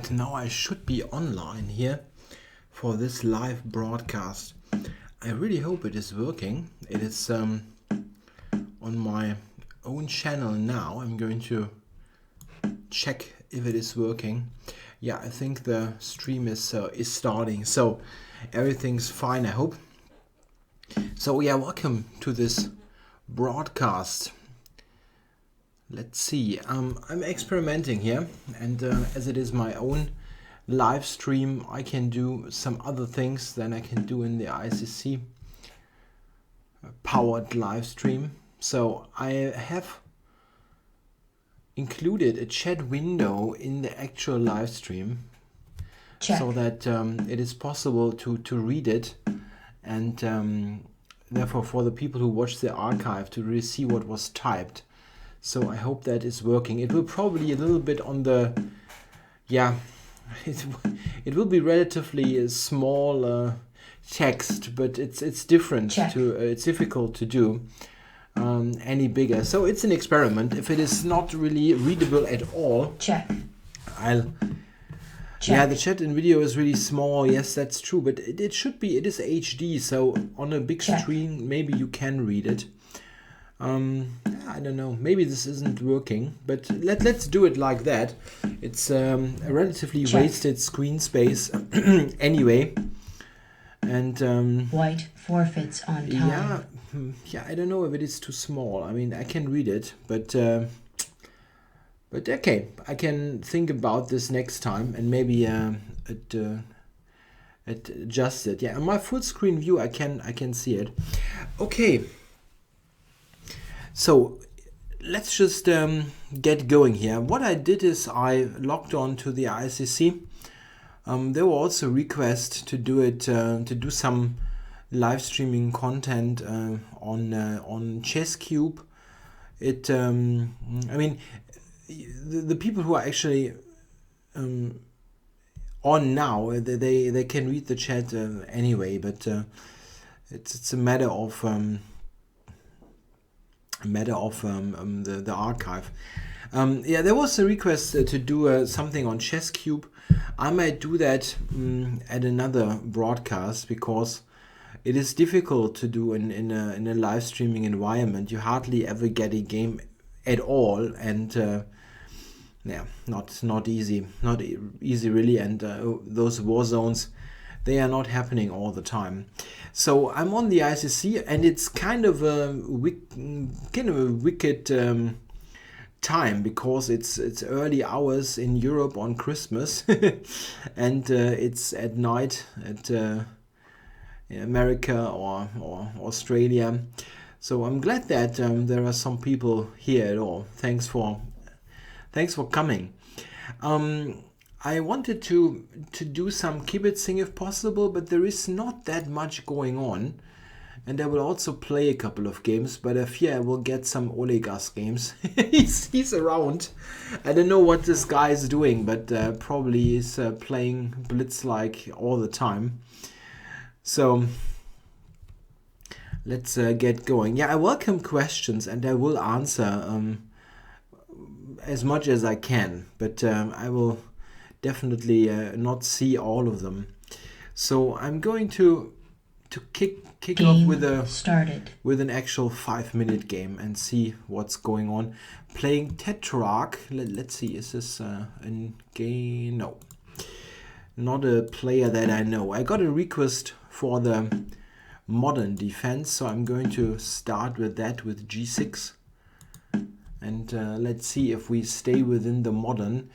Right now I should be online here for this live broadcast. I really hope it is working. It is on my own channel now. I'm going to check if it is working. Yeah, I think the stream is starting, so everything's fine, I hope. So yeah, welcome to this broadcast. Let's see. I'm experimenting here, and as it is my own live stream, I can do some other things than I can do in the ICC powered live stream. So I have included a chat window in the actual live stream. Check. So that it is possible to read it, and therefore for the people who watch the archive to really see what was typed. So I hope that is working. It will probably a little bit on the, yeah, it will be relatively small text, but it's different. Check. It's difficult to do any bigger. So it's an experiment. If it is not really readable at all, check. I'll. Check. Yeah, the chat in video is really small. Yes, that's true, but it should be. It is HD, so on a big screen, maybe you can read it. I don't know. Maybe this isn't working, but let's do it like that. It's a relatively wasted screen space anyway. And white forfeits on time. Yeah. I don't know if it is too small. I mean, I can read it, but okay, I can think about this next time and maybe adjust it. Yeah, on my full screen view, I can see it. Okay. So let's just get going here. What I did is I logged on to the ICC. There were also requests to do it, to do some live streaming content on ChessCube. I mean, the people who are actually on now, they can read the chat anyway, but it's a matter of the archive. Yeah, there was a request to do something on ChessCube. I might do that at another broadcast because it is difficult to do in a live streaming environment. You hardly ever get a game at all, and yeah, not easy really. And those war zones, they are not happening all the time. So I'm on the ICC, and it's kind of a wicked time because it's early hours in Europe on Christmas, and it's at night at America or Australia. So I'm glad that there are some people here at all. Thanks for coming. I wanted to do some Kibitzing if possible, but there is not that much going on. And I will also play a couple of games, but I fear I will get some Olegas games. he's around. I don't know what this guy is doing, but probably he's playing Blitz like all the time. So let's get going. Yeah, I welcome questions and I will answer as much as I can, but I will definitely not see all of them. So I'm going to kick off with an actual 5-minute game and see what's going on. Playing Tetrarch. Let's see, is this a game? No, not a player that I know. I got a request for the modern defense, so I'm going to start with that with G6. And let's see if we stay within the modern.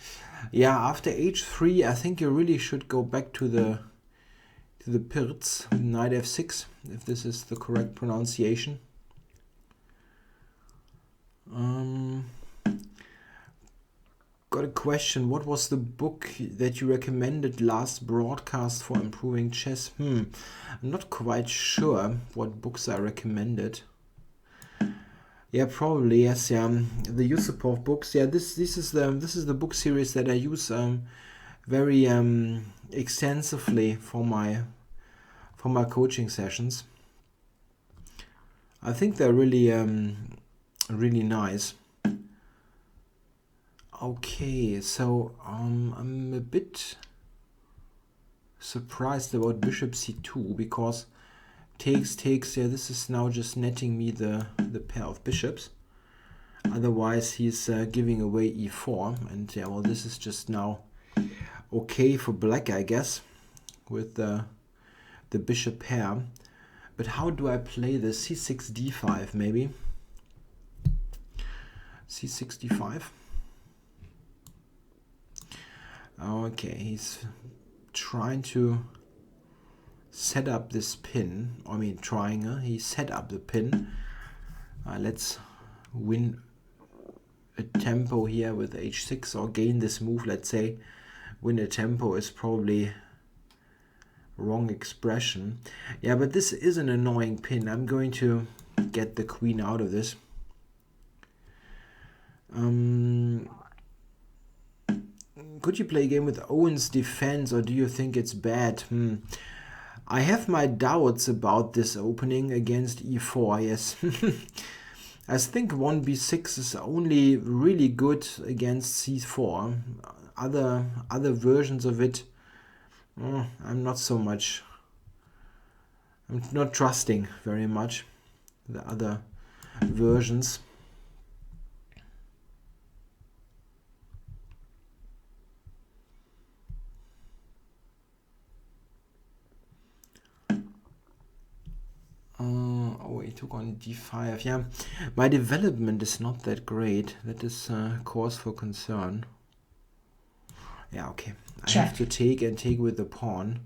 Yeah, after H3, I think you really should go back to the Pirz, Knight F6, if this is the correct pronunciation. Got a question. What was the book that you recommended last broadcast for improving chess? I'm not quite sure what books I recommended. Yeah, probably yes. Yeah, the Yusupov books. Yeah, this is the book series that I use very extensively for my coaching sessions. I think they're really really nice. Okay, so I'm a bit surprised about bishop c2 because takes, yeah, this is now just netting me the pair of bishops. Otherwise he's giving away e4, and yeah, well, this is just now okay for black, I guess, with the bishop pair. But how do I play this? c6 d5 maybe. c6 d5. Okay, he's trying to set up this pin. I mean, he set up the pin. Let's win a tempo here with h6, or gain this move, let's say. Win a tempo is probably wrong expression. Yeah, but this is an annoying pin. I'm going to get the queen out of this. Could you play a game with Owen's defense, or do you think it's bad? I have my doubts about this opening against e4, yes. I think 1b6 is only really good against c4. Other versions of it, I'm not trusting very much the other versions. Oh, he took on d5. Yeah, my development is not that great. That is cause for concern. Yeah, okay. I have to take with the pawn.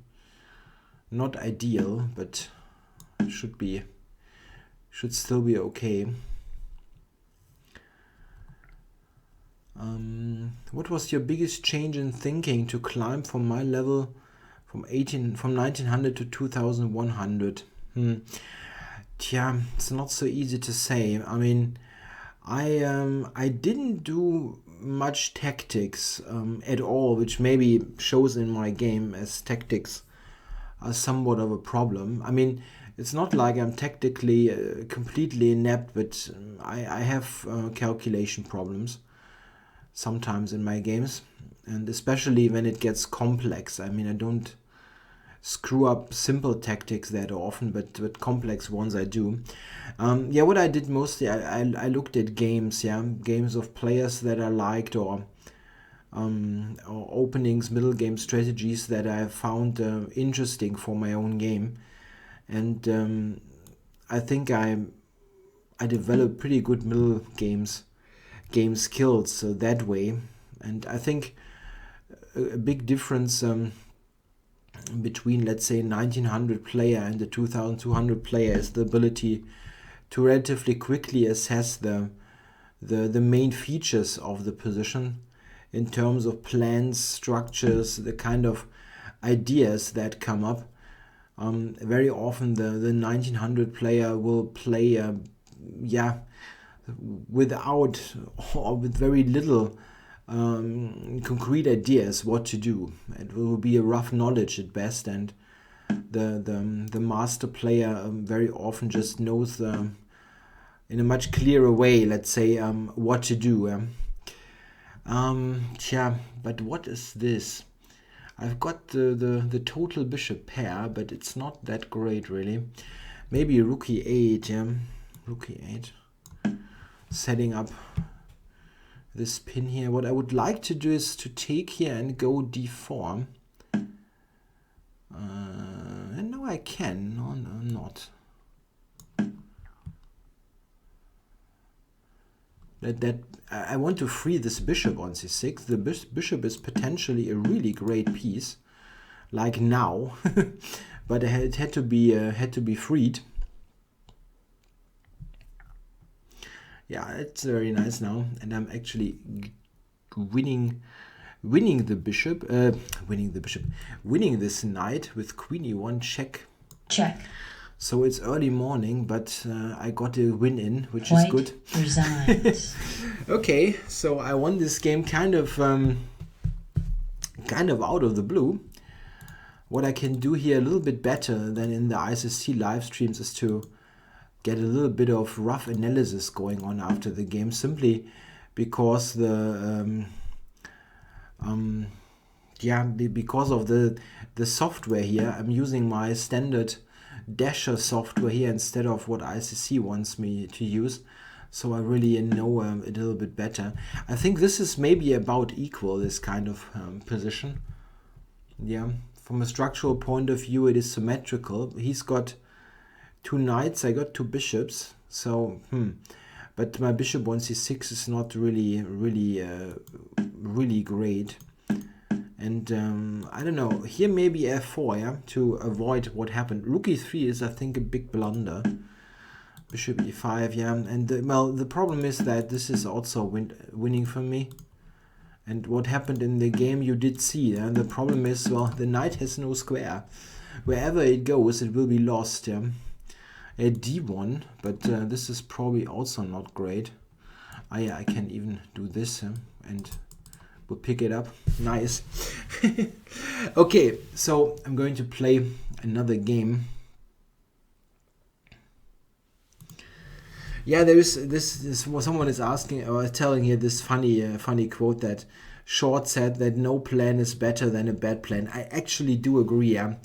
Not ideal, but should still be okay. What was your biggest change in thinking to climb from my level from 1900 to 2100? It's not so easy to say. I mean, I didn't do much tactics at all, which maybe shows in my game, as tactics are somewhat of a problem. I mean, it's not like I'm tactically completely inept, but I have calculation problems sometimes in my games, and especially when it gets complex. I mean, I don't screw up simple tactics that often, but complex ones I do. What I did mostly, I looked at games, games of players that I liked, or openings, middle game strategies that I found interesting for my own game, and I think I developed pretty good middle game skills that way. And I think a big difference between, let's say, 1900 player and the 2200 player is the ability to relatively quickly assess the main features of the position in terms of plans, structures, the kind of ideas that come up. Very often the 1900 player will play without or with very little concrete ideas what to do. It will be a rough knowledge at best, and the master player very often just knows in a much clearer way, let's say, what to do. But what is this? I've got the total bishop pair, but it's not that great really. Maybe rook e8, rook e8. Setting up this pin here. What I would like to do is to take here and go d4. And no, I can. No, not. That I want to free this bishop on c6. The bishop is potentially a really great piece, like now, but it had to be freed. Yeah, it's very nice now, and I'm actually winning the bishop, winning this knight with queen e1 check. So it's early morning, but I got a win in, which is good. Resigns. Okay, so I won this game kind of out of the blue. What I can do here a little bit better than in the ISST live streams is to get a little bit of rough analysis going on after the game, simply because the yeah, because of the software here, I'm using my standard dasher software here instead of what ICC wants me to use. So I really know a little bit better. I think this is maybe about equal, this kind of position. Yeah, from a structural point of view, it is symmetrical. He's got 2 knights, I got 2 bishops. So, but my bishop on c6 is not really great. And I don't know, here maybe f4, yeah, to avoid what happened. Rook e3 is, I think, a big blunder. Bishop e5, yeah, and well, the problem is that this is also winning for me. And what happened in the game you did see, and the problem is, well, the knight has no square. Wherever it goes, it will be lost, yeah. A d1, but this is probably also not great. I can even do this, and we'll pick it up. Nice. Okay, so I'm going to play another game. Yeah, there is this someone is asking or telling here this funny quote that Short said that no plan is better than a bad plan. I actually do agree. Yeah,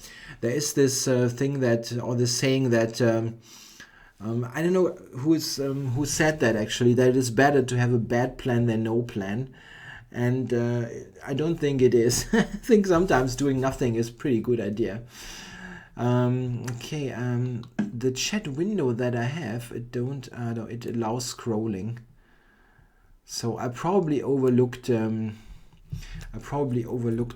there is this thing that, or this saying that I don't know who said that actually, that it is better to have a bad plan than no plan. And I don't think it is. I think sometimes doing nothing is a pretty good idea. Okay, the chat window that I have, it allows scrolling. So I probably overlooked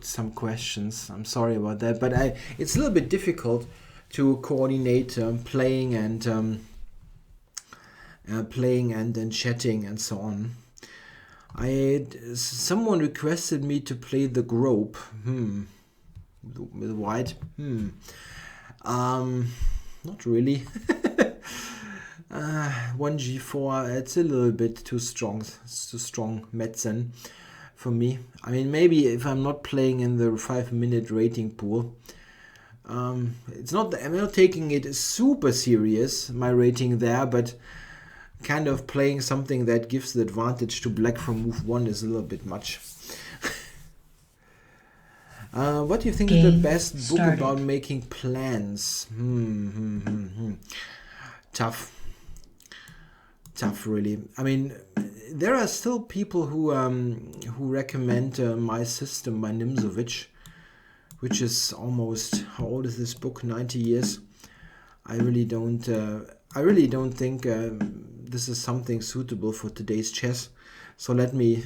some questions. I'm sorry about that, but it's a little bit difficult to coordinate playing and then chatting and so on. Someone requested me to play the Grope. With white. Not really. 1g4. It's a little bit too strong. It's too strong medicine for me. I mean, maybe if I'm not playing in the 5-minute rating pool. It's not. I'm not taking it super serious, my rating there, but kind of playing something that gives the advantage to black from move 1 is a little bit much. What do you think is the best book about making plans? Tough, really. I mean, there are still people who recommend My System by Nimzowitsch, which is almost, how old is this book? 90 years. I really don't think this is something suitable for today's chess. So let me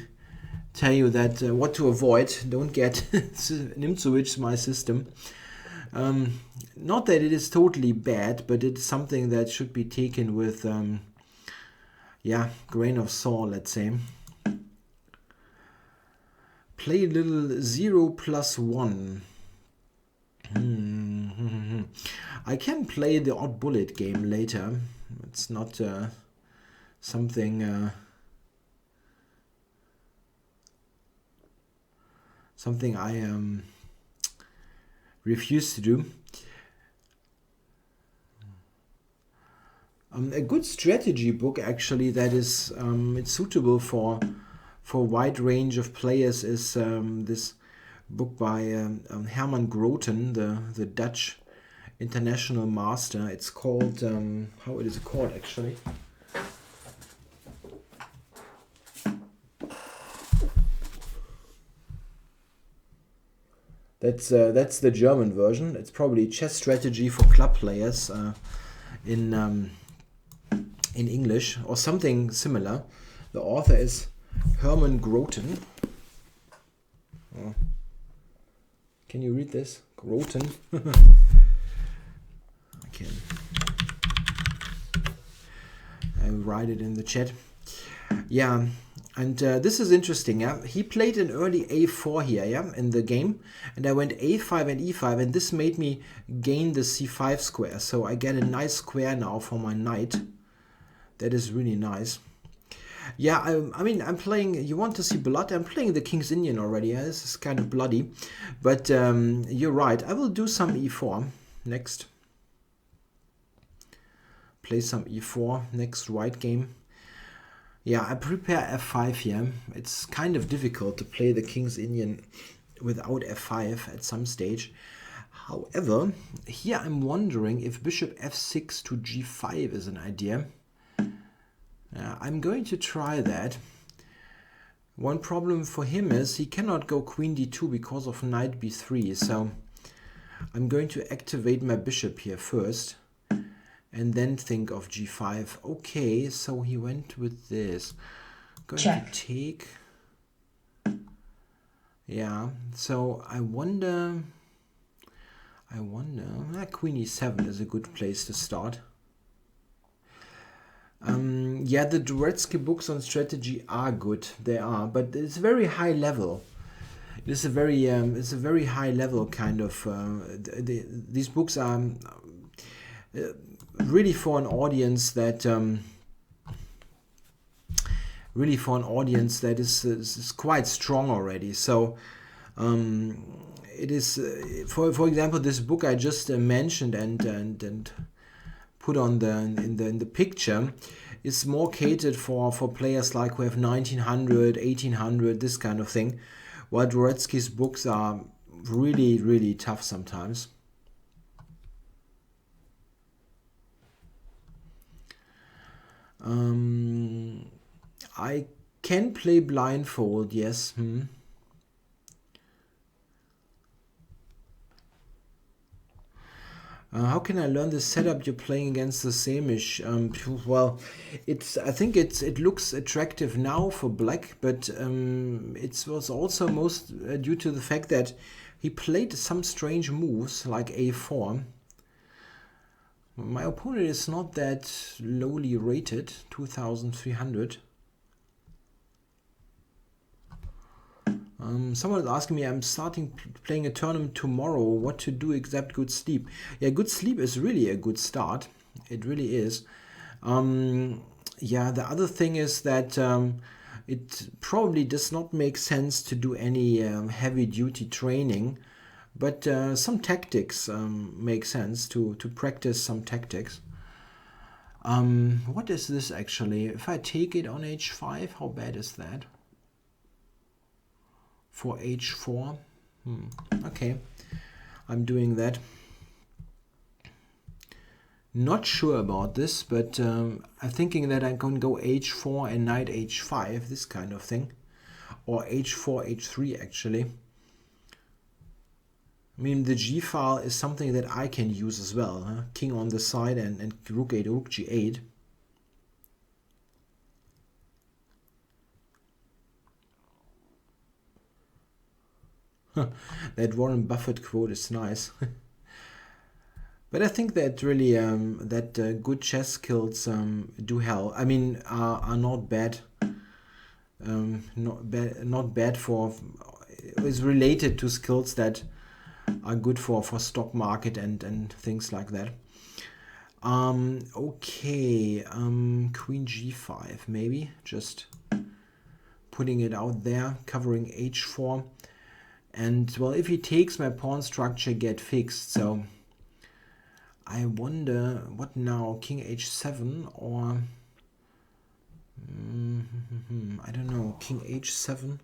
tell you that what to avoid. Don't get Nimzowitsch's My System. Not that it is totally bad, but it's something that should be taken with grain of salt, let's say. Play a little 0+1. I can play the odd bullet game later. It's not something I refuse to do. A good strategy book actually that is it's suitable for a wide range of players is this book by Herman Groten, the Dutch international master. It's called how it is called actually. That's the German version. It's probably Chess Strategy for Club Players in English or something similar. The author is Herman Groten. Oh. Can you read this? Groten. I can. I write it in the chat. Yeah. And this is interesting, yeah. He played an early a4 here, yeah, in the game, and I went a5 and e5, and this made me gain the c5 square. So I get a nice square now for my knight. That is really nice. Yeah, I mean, I'm playing. You want to see blood? I'm playing the King's Indian already. Yeah, this is kind of bloody, but you're right. I will do some e4 next. Play some e4 next white game. Yeah, I prepare f5 here. It's kind of difficult to play the King's Indian without f5 at some stage. However, here I'm wondering if bishop f6 to g5 is an idea. I'm going to try that. One problem for him is he cannot go queen d2 because of knight b3. So I'm going to activate my bishop here first and then think of g5. Okay, so he went with this. Going Check. to take. Yeah, so I wonder, queen e7 is a good place to start. Yeah, the Dvoretsky books on strategy are good. They are, but it's very high level. It's a very high level kind of. These books are really for an audience that is quite strong already. So it is for example, this book I just mentioned and put on in the picture is more catered for players like who have 1900, 1800, this kind of thing, while Dvoretsky's books are really tough sometimes. I can play blindfold, yes. How can I learn the setup you're playing against the Samish? Well, I think it looks attractive now for black, but it was also most due to the fact that he played some strange moves like a4. My opponent is not that lowly rated, 2300. Someone is asking me, I'm starting playing a tournament tomorrow, what to do except good sleep. Yeah, good sleep is really a good start. It really is. Yeah, the other thing is that it probably does not make sense to do any heavy duty training, but some tactics make sense to practice some tactics. What is this actually? If I take it on h5, how bad is that? For h4. Okay, I'm doing that. Not sure about this, but I'm thinking that I can go h4 and knight h5, this kind of thing, or h4 h3 actually. I mean, the g file is something that I can use as well, huh? King on the side and rook 8, rook g8. That Warren Buffett quote is nice. But I think that really good chess skills do help. I mean, are not bad. Not bad for. Is related to skills that are good for stock market and things like that. Okay. Queen g5 maybe, just putting it out there, covering h4. And well, if he takes, my pawn structure get fixed. So I wonder what now, king h7 or I don't know, king h7.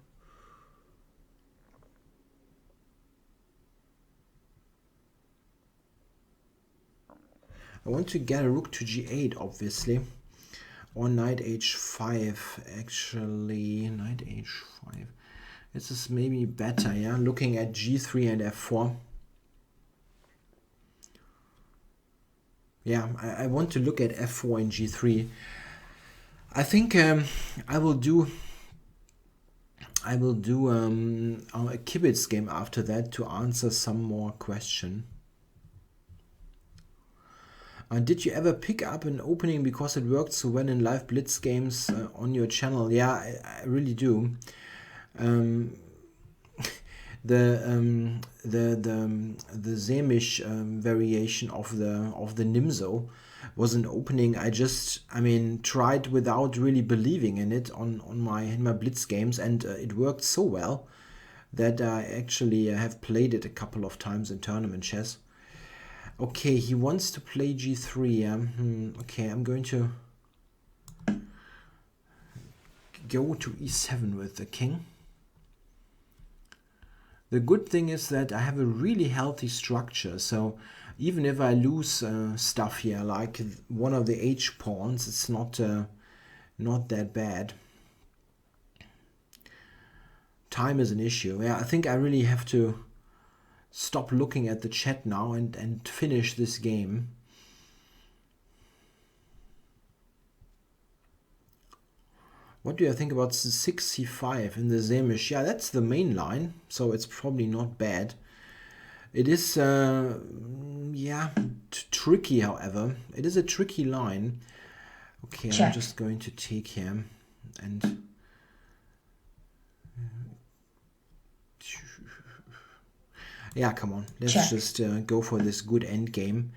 I want to get a rook to g8 obviously, or knight h5 actually. Knight h5, this is maybe better, yeah, looking at g3 and f4. Yeah, I want to look at f4 and g3. I think I will do a Kibitz game after that to answer some more question. Did you ever pick up an opening because it worked so well in live blitz games on your channel? Yeah, I really do. The Samish variation of the Nimzo was an opening I tried without really believing in it in my blitz games, and it worked so well that I actually have played it a couple of times in tournament chess. Okay, he wants to play g3. Okay, I'm going to go to e7 with the king. The good thing is that I have a really healthy structure, so even if I lose stuff here, like one of the h pawns, it's not that bad. Time is an issue. Yeah, I think I really have to stop looking at the chat now and finish this game. What do you think about the 6c5 in the Zemish? Yeah, that's the main line, so it's probably not bad. It is, yeah, tricky, however. It is a tricky line. Okay, check. I'm just going to take here and... Yeah, come on. Let's check. Just go for this good endgame.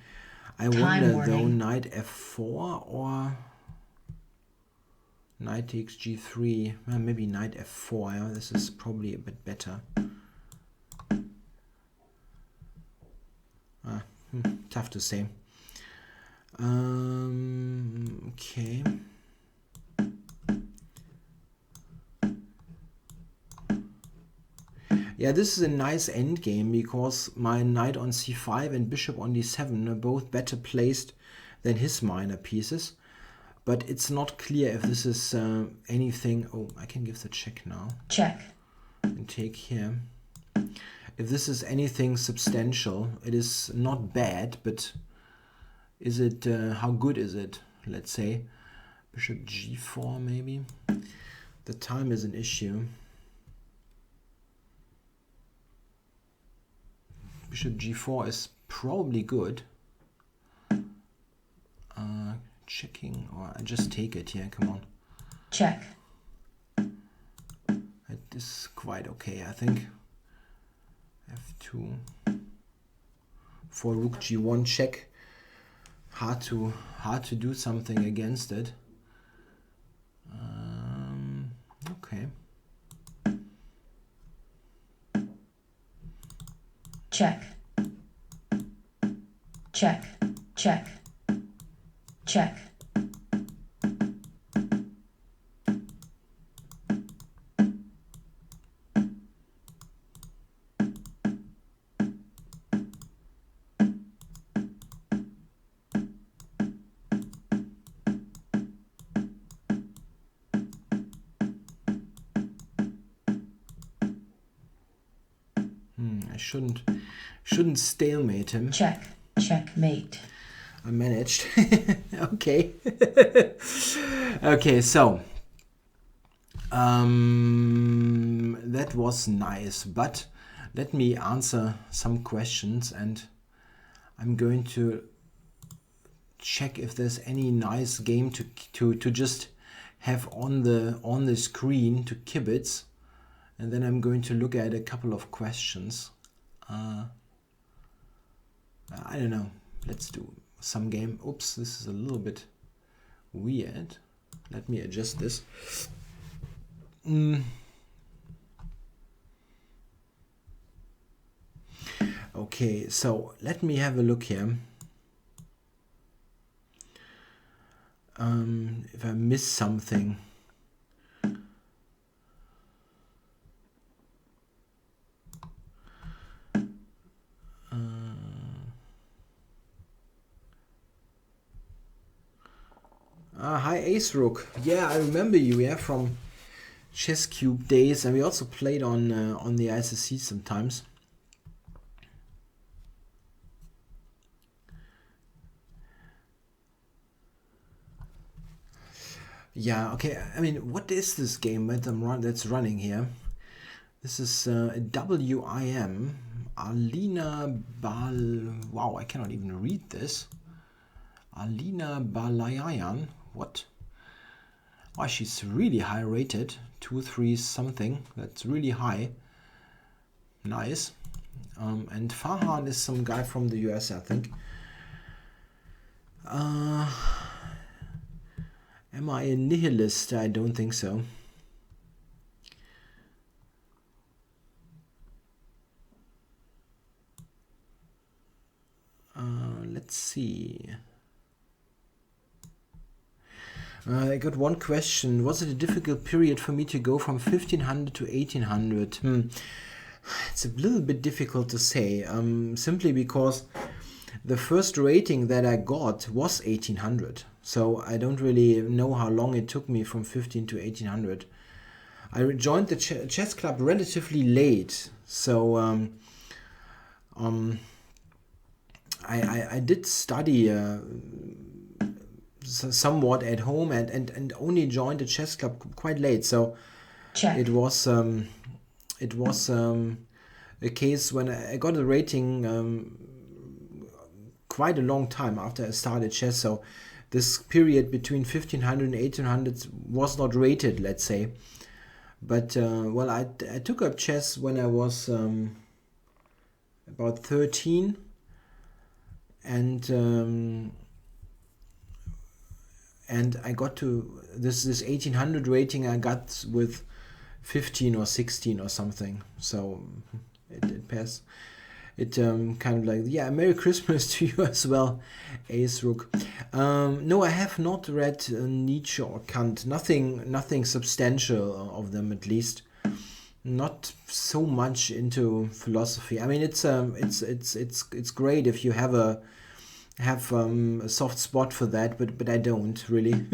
I wonder, though, knight f4 or... Knight takes g3, well, maybe knight f4, yeah? This is probably a bit better. Tough to say. Okay. Yeah, this is a nice endgame because my knight on c5 and bishop on d7 are both better placed than his minor pieces. But it's not clear if this is anything... Oh, I can give the check now. Check. And take here. If this is anything substantial, it is not bad, but is it... how good is it? Let's say bishop g4 maybe. The time is an issue. Bishop g4 is probably good. Checking, or I just take it here, come on. Check. It is quite okay, I think. f2. For rook g1 check. Hard to do something against it. Okay. Check. Check. Check. Check. I shouldn't stalemate him. Check. Checkmate. I managed. Okay. Okay, so that was nice, but let me answer some questions, and I'm going to check if there's any nice game to just have on the screen to kibitz, and then I'm going to look at a couple of questions. I don't know. Let's do some game. Oops, this is a little bit weird. Let me adjust this. Okay, so let me have a look here. If I miss something. Hi Ace Rook. Yeah, I remember you, yeah, from Chess Cube days, and we also played on the ICC sometimes. Yeah, okay. I mean, what is this game that's running here? This is WIM. Alina Bal... Wow, I cannot even read this. Alina Balayan. What? Wow, she's really high rated. 2-3 something. That's really high. Nice. And Farhan is some guy from the US, I think. Am I a nihilist? I don't think so. Let's see. I got one question. Was it a difficult period for me to go from 1500 to 1800? It's a little bit difficult to say, simply because the first rating that I got was 1800. So I don't really know how long it took me from 15 to 1800. I joined the chess club relatively late, so I did study somewhat at home and only joined the chess club quite late. So Check. it was a case when I got a rating quite a long time after I started chess. So this period between 1500 and 1800 was not rated, let's say. But well, I took up chess when I was about 13, and I got to this 1800 rating I got with 15 or 16 or something. So it passed. It kind of like, yeah, Merry Christmas to you as well, Ace Rook. No, I have not read Nietzsche or Kant. Nothing substantial of them, at least. Not so much into philosophy. I mean, it's great if you have a soft spot for that, but I don't really.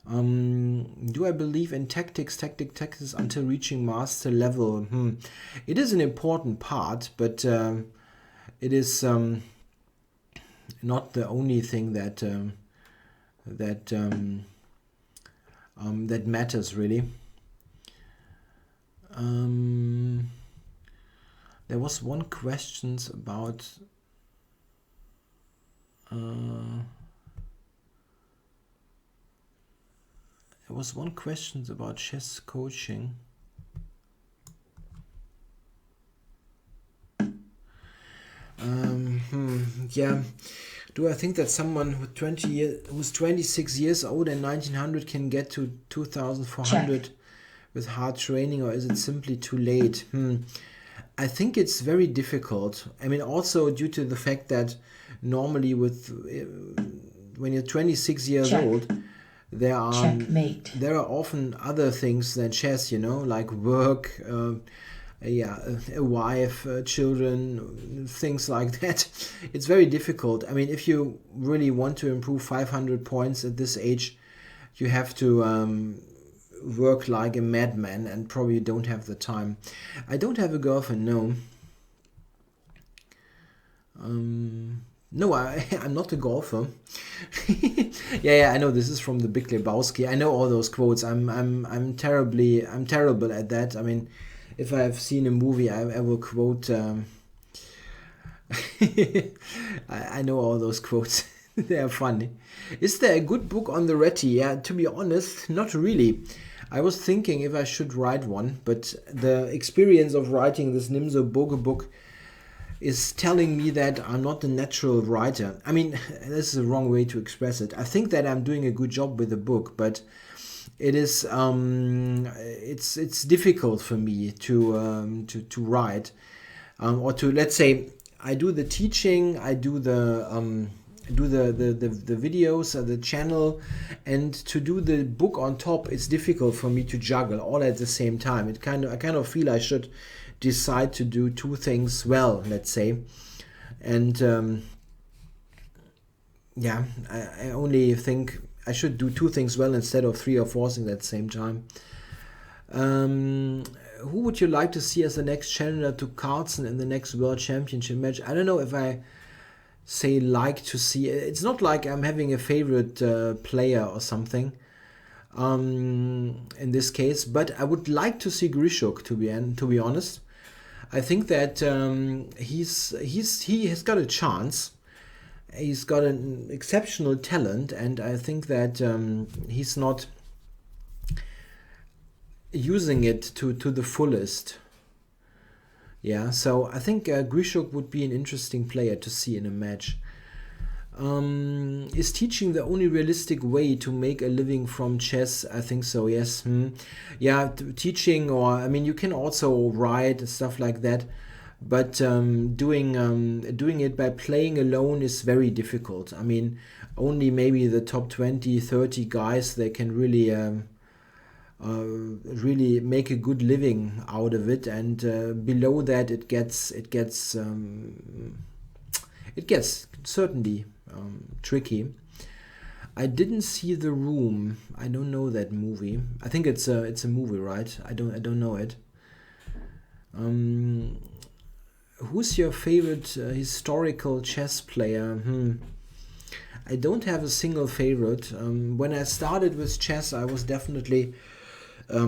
Do I believe in tactics until reaching master level? It is an important part, but it is not the only thing that matters really. There was one question about chess coaching. Yeah. Do I think that someone who's 26 years old and 1900 can get to 2400 Check. with hard training, or is it simply too late? I think it's very difficult. I mean, also due to the fact that normally when you're 26 years Check. old, there are Checkmate. often other things than chess, like work, a wife, children, things like that. It's very difficult. I mean, if you really want to improve 500 points at this age, you have to work like a madman, and probably don't have the time. I don't have a girlfriend, no. No, I'm not a golfer. Yeah, I know this is from the Big Lebowski. I know all those quotes. I'm terrible at that. I mean, if I've seen a movie, I will quote. I know all those quotes. They are funny. Is there a good book on the Reti? Yeah, to be honest, not really. I was thinking if I should write one, but the experience of writing this Nimzo Boge book is telling me that I'm not a natural writer. I mean, this is a wrong way to express it. I think that I'm doing a good job with the book, but it is it's difficult for me to write, or to, let's say, I do the teaching, I do the videos, the channel, and to do the book on top, it's difficult for me to juggle all at the same time. I kind of feel I should decide to do two things well, let's say, and I only think I should do two things well instead of three or four things at the same time. Who would you like to see as the next challenger to Carlsen in the next World Championship match? I don't know if I say like to see. It's not like I'm having a favorite player or something in this case, but I would like to see Grishuk, to be honest. I think that he has got a chance. He's got an exceptional talent, and I think that he's not using it to the fullest. Yeah, so I think Grishuk would be an interesting player to see in a match. Is teaching the only realistic way to make a living from chess? I think so, yes. Yeah, teaching, or I mean, you can also write and stuff like that, but doing it by playing alone is very difficult. I mean, only maybe the top 20, 30 guys, they can really make a good living out of it, and below that it gets certainly tricky. I didn't see The Room. I don't know that movie. I think it's a movie, right? I don't know it. Who's your favorite historical chess player? I don't have a single favorite. When I started with chess, I was definitely a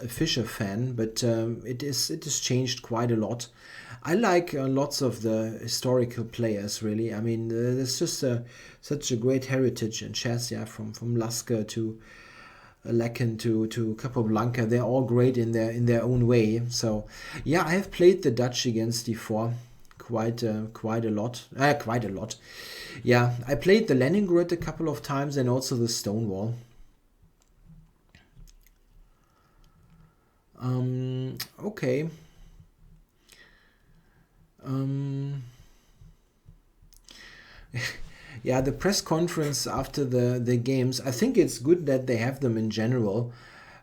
Fischer fan, but it is changed quite a lot. I like lots of the historical players, really. I mean, there's just such a great heritage in chess, yeah, from Lasker to Lacan to Capablanca. They're all great in their own way. So, yeah, I have played the Dutch against d4 quite a lot. Quite a lot. Yeah, I played the Leningrad a couple of times and also the Stonewall. Okay. Yeah, the press conference after the games, I think it's good that they have them in general,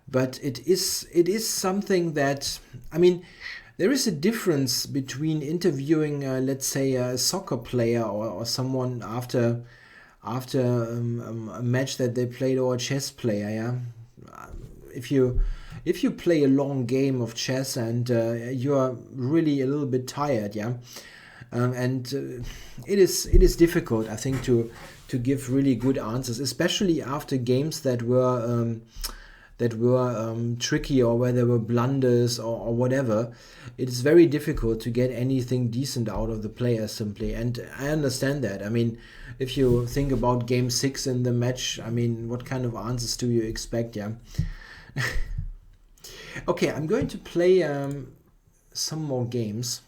but it is something that, I mean, there is a difference between interviewing, let's say, a soccer player or someone after a match that they played, or a chess player. Yeah, if you play a long game of chess and you're really a little bit tired, yeah, and it is difficult, I think, to give really good answers, especially after games that were tricky, or where there were blunders or whatever. It is very difficult to get anything decent out of the players, simply. And I understand that. I mean, if you think about game 6 in the match, I mean, what kind of answers do you expect? Yeah. Okay, I'm going to play some more games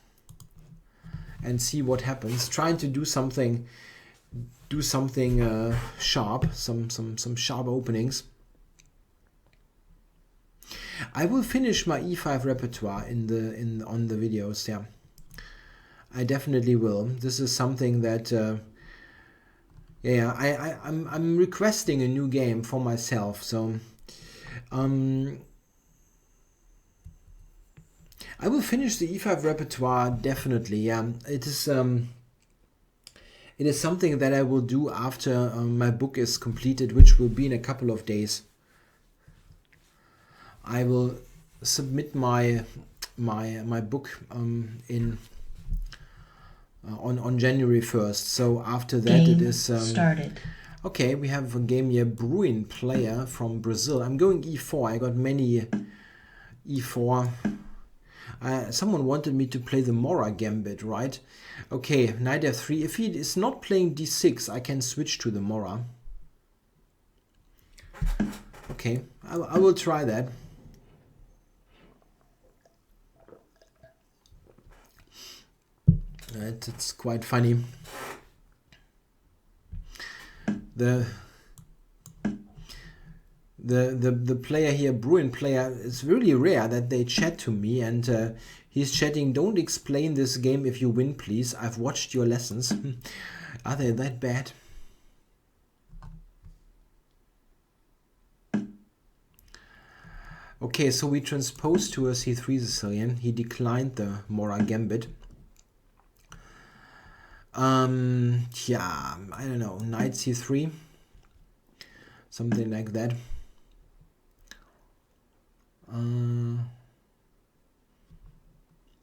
and see what happens. Trying to do something sharp, some sharp openings. I will finish my e5 repertoire on the videos. Yeah, I definitely will. This is something that I'm requesting a new game for myself. So I will finish the e5 repertoire definitely. Yeah, it is something that I will do after my book is completed, which will be in a couple of days. I will submit my book on January 1st. So after that, Game it is started. Okay, we have a game here, Bruin player from Brazil. I'm going e4. I got many e4. Someone wanted me to play the Mora Gambit, right? Okay, knight f3. If he is not playing d6, I can switch to the Mora. Okay, I will try that. It's quite funny. The player here, Bruin player, it's really rare that they chat to me, and he's chatting, "Don't explain this game if you win, please. I've watched your lessons." Are they that bad? Okay, so we transposed to a c3 Sicilian. He declined the Mora Gambit. Yeah, I don't know, knight c3, something like that.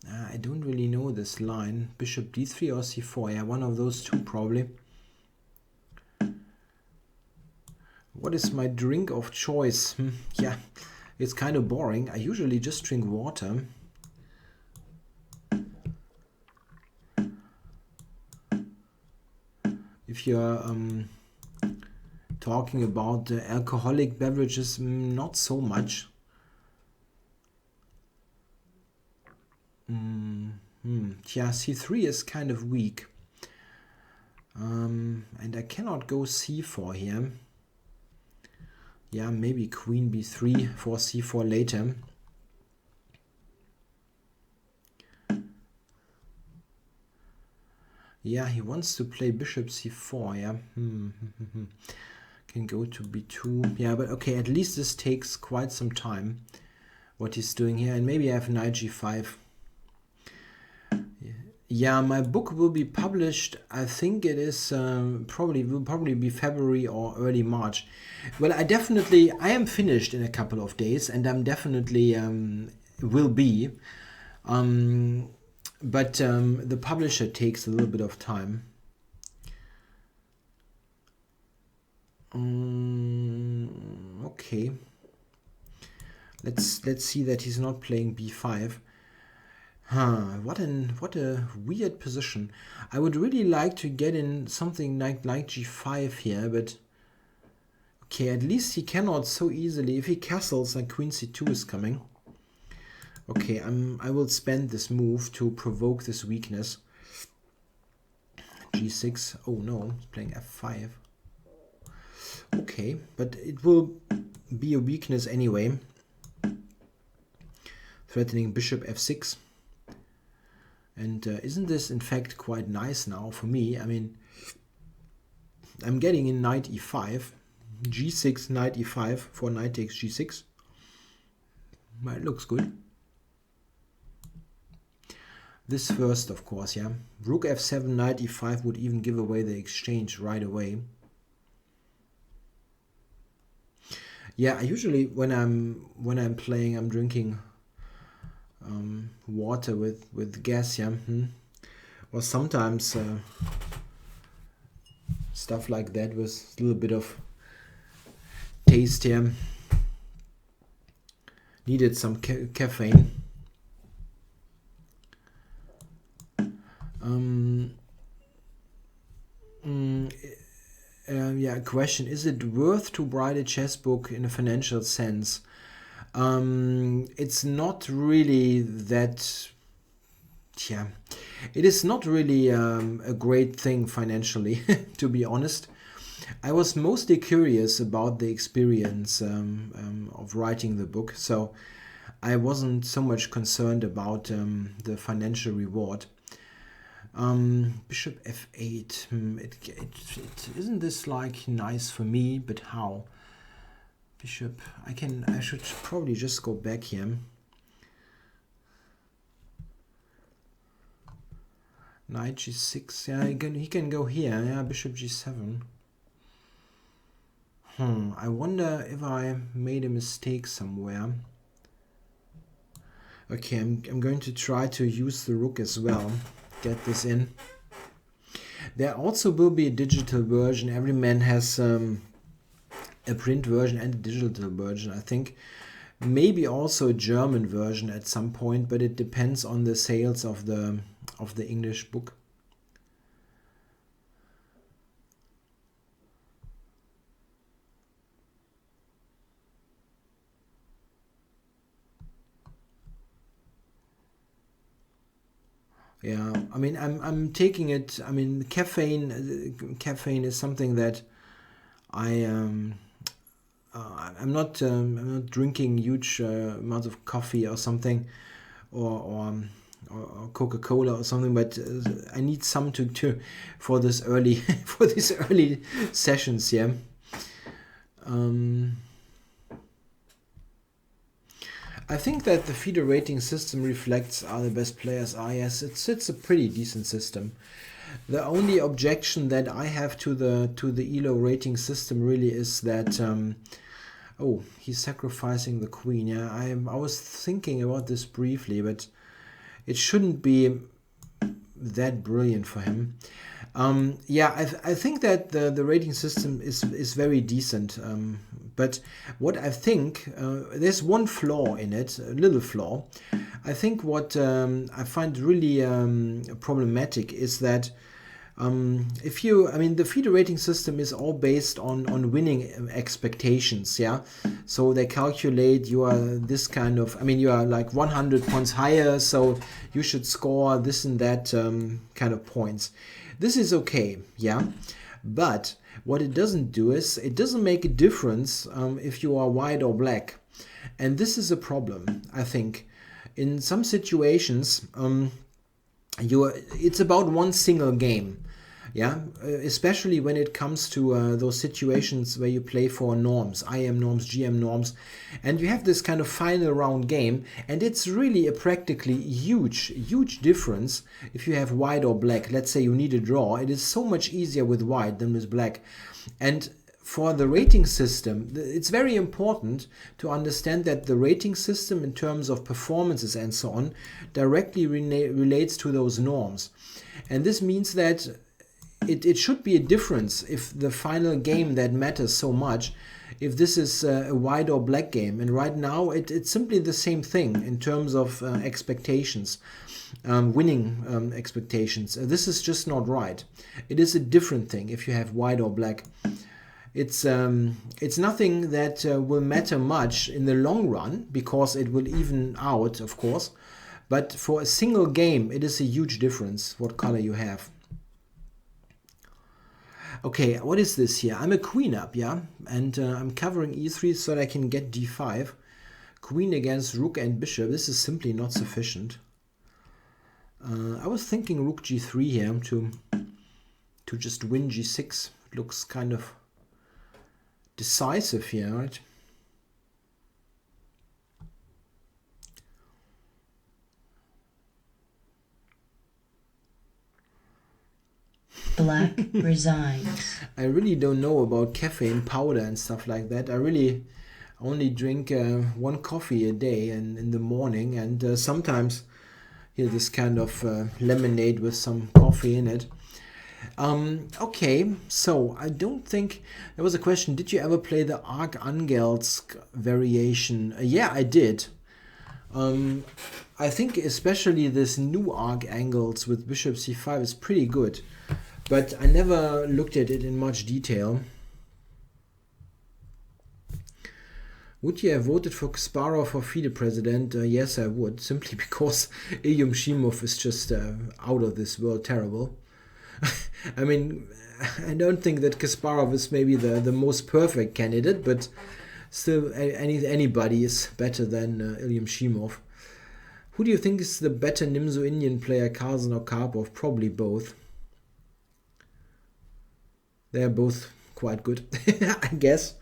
I don't really know this line. Bishop d3 or c4. Yeah, one of those two probably. What is my drink of choice? Yeah, it's kind of boring. I usually just drink water. If you're talking about alcoholic beverages, not so much. Yeah, c3 is kind of weak. And I cannot go c4 here. Yeah, maybe queen b3 for c4 later. Yeah, he wants to play bishop c4, yeah. Can go to b2. Yeah, but okay, at least this takes quite some time, what he's doing here. And maybe I have knight g5. Yeah, my book will be published, I think it is will probably be February or early March. Well, I am finished in a couple of days, and I'm definitely will be. But the publisher takes a little bit of time. Okay. Let's see that he's not playing b5. What a weird position. I would really like to get in something like g5 here, but okay, at least he cannot so easily. If he castles, then queen c2 is coming. Okay, I will spend this move to provoke this weakness. g6. Oh no, he's playing f5. Okay, but it will be a weakness anyway. Threatening bishop f6. And isn't this in fact quite nice now for me? I mean, I'm getting in knight e5, g6, knight e5 for knight takes g6. Well, it looks good. This first, of course, yeah. Rook f7, knight e5 would even give away the exchange right away. Yeah, I usually when I'm playing, I'm drinking water with gas, yeah. Or sometimes stuff like that with a little bit of taste here. Needed some caffeine. Yeah, question: is it worth to write a chess book in a financial sense? It's not really that. Yeah, it is not really a great thing financially, to be honest. I was mostly curious about the experience of writing the book, so I wasn't so much concerned about the financial reward. Bishop f8. Isn't this like nice for me? But how? Bishop. I should probably just go back here. Knight g6. Yeah, he can go here. Yeah, bishop g7. I wonder if I made a mistake somewhere. Okay, I'm going to try to use the rook as well. Get this in. There also will be a digital version. Every man has a print version and a digital version, I think. Maybe also a German version at some point, but it depends on the sales of the English book. Yeah, I mean, I'm taking it. I mean, caffeine is something that I'm not drinking huge amounts of coffee or something, or Coca-Cola or something, but I need some to for this early for these early sessions. Yeah. I think that the FIDE rating system reflects how the best players are. Yes, it's a pretty decent system. The only objection that I have to the ELO rating system really is that oh, he's sacrificing the queen. Yeah, I was thinking about this briefly, but it shouldn't be that brilliant for him. Yeah, I think that the rating system is very decent. But what I think, there's one flaw in it, a little flaw. I think what I find really problematic is that the FIDE rating system is all based on winning expectations, yeah. So they calculate you are this kind of, you are like 100 points higher, so you should score this and that kind of points. This is okay, yeah. But what it doesn't do is, it doesn't make a difference if you are white or black. And this is a problem, I think. In some situations, it's about one single game. Yeah, especially when it comes to those situations where you play for norms, IM norms, GM norms, and you have this kind of final round game, and it's really a practically huge difference if you have white or black. Let's say you need a draw. It is so much easier with white than with black. And for the rating system, it's very important to understand that the rating system in terms of performances and so on directly relates to those norms. And this means that it should be a difference if the final game that matters so much, if this is a white or black game. And right now it's simply the same thing in terms of expectations, winning expectations. This is just not right. It is a different thing if you have white or black. It's nothing that will matter much in the long run because it will even out, of course. But for a single game, it is a huge difference what color you have. Okay, what is this here? I'm a queen up, yeah? And I'm covering e3 so that I can get d5. Queen against rook and bishop. This is simply not sufficient. I was thinking rook g3 here to just win g6. It looks kind of decisive here, right? Black resigns. I really don't know about caffeine powder and stuff like that. I really only drink one coffee a day and in the morning, and sometimes here this kind of lemonade with some coffee in it. Okay, so I don't think there was a question. Did you ever play the Archangelsk variation? Yeah, I did. I think especially this new Archangels with bishop c5 is pretty good, but I never looked at it in much detail. Would you have voted for Kasparov for FIDE president? Yes, I would, simply because Ilya Shimov is just out of this world terrible. I mean, I don't think that Kasparov is maybe the most perfect candidate, but still anybody is better than Ilya Shimov. Who do you think is the better Nimzo Indian player, Carlsen or Karpov? Probably both. They are both quite good, I guess.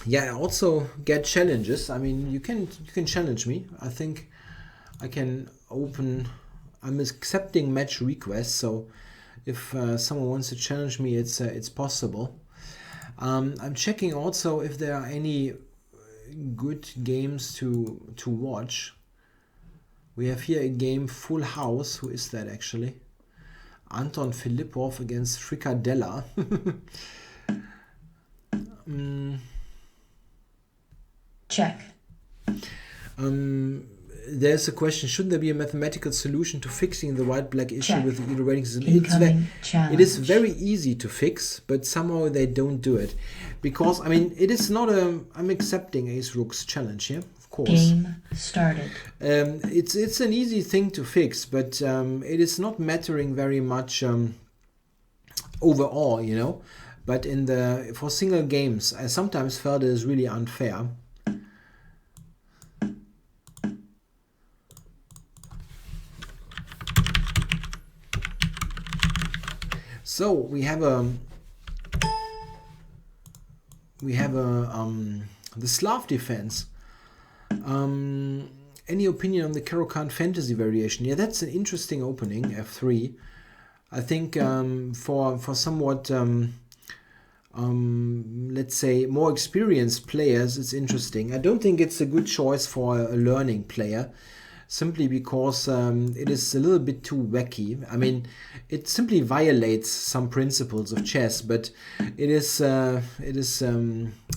Yeah, I also get challenges. I mean, you can challenge me. I think I can open. I'm accepting match requests, so if someone wants to challenge me, it's possible. I'm checking also if there are any good games to watch. We have here a game, Full House. Who is that actually? Anton Filippov against Fricadella. Check. There's a question, shouldn't there be a mathematical solution to fixing the white-black issue Check. with the elo rating system? Challenge. It is very easy to fix, but somehow they don't do it. Because, I mean, it is not I'm accepting Ace Rook's challenge here, of course. Game started. It's an easy thing to fix, but it is not mattering very much overall, you know. But for single games, I sometimes felt it is really unfair. So we have the Slav defense. Any opinion on the Caro-Kann fantasy variation? Yeah, that's an interesting opening, f3. I think for somewhat let's say more experienced players, it's interesting. I don't think it's a good choice for a learning player, simply because it is a little bit too wacky. I mean, it simply violates some principles of chess, but it is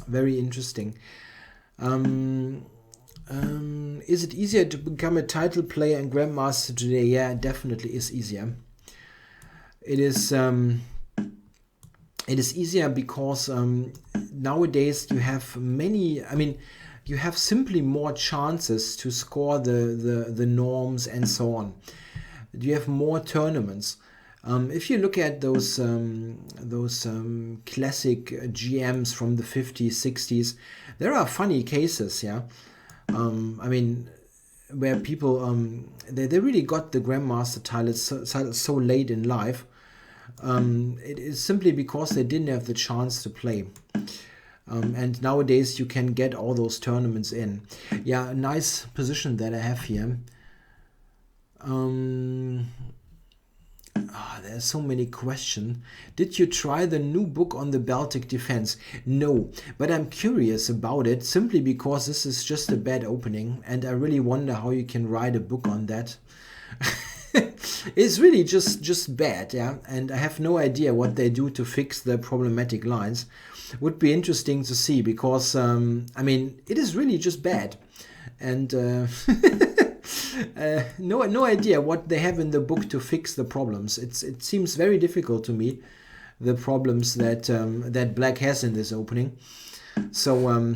very interesting. Is it easier to become a title player and Grandmaster today? Yeah, it definitely is easier. It is easier because nowadays you have many, I mean, you have simply more chances to score the norms and so on. You have more tournaments. If you look at those classic GMs from the 50s, 60s, there are funny cases, yeah. I mean, where people they really got the Grandmaster title so late in life. It is simply because they didn't have the chance to play. And nowadays you can get all those tournaments in. Yeah, a nice position that I have here. There's so many questions. Did you try the new book on the Baltic defense? No, but I'm curious about it simply because this is just a bad opening, and I really wonder how you can write a book on that. It's really just bad, yeah. And I have no idea what they do to fix the problematic lines. Would be interesting to see because I mean it is really just bad, and no idea what they have in the book to fix the problems. It seems very difficult to me, the problems that that Black has in this opening. So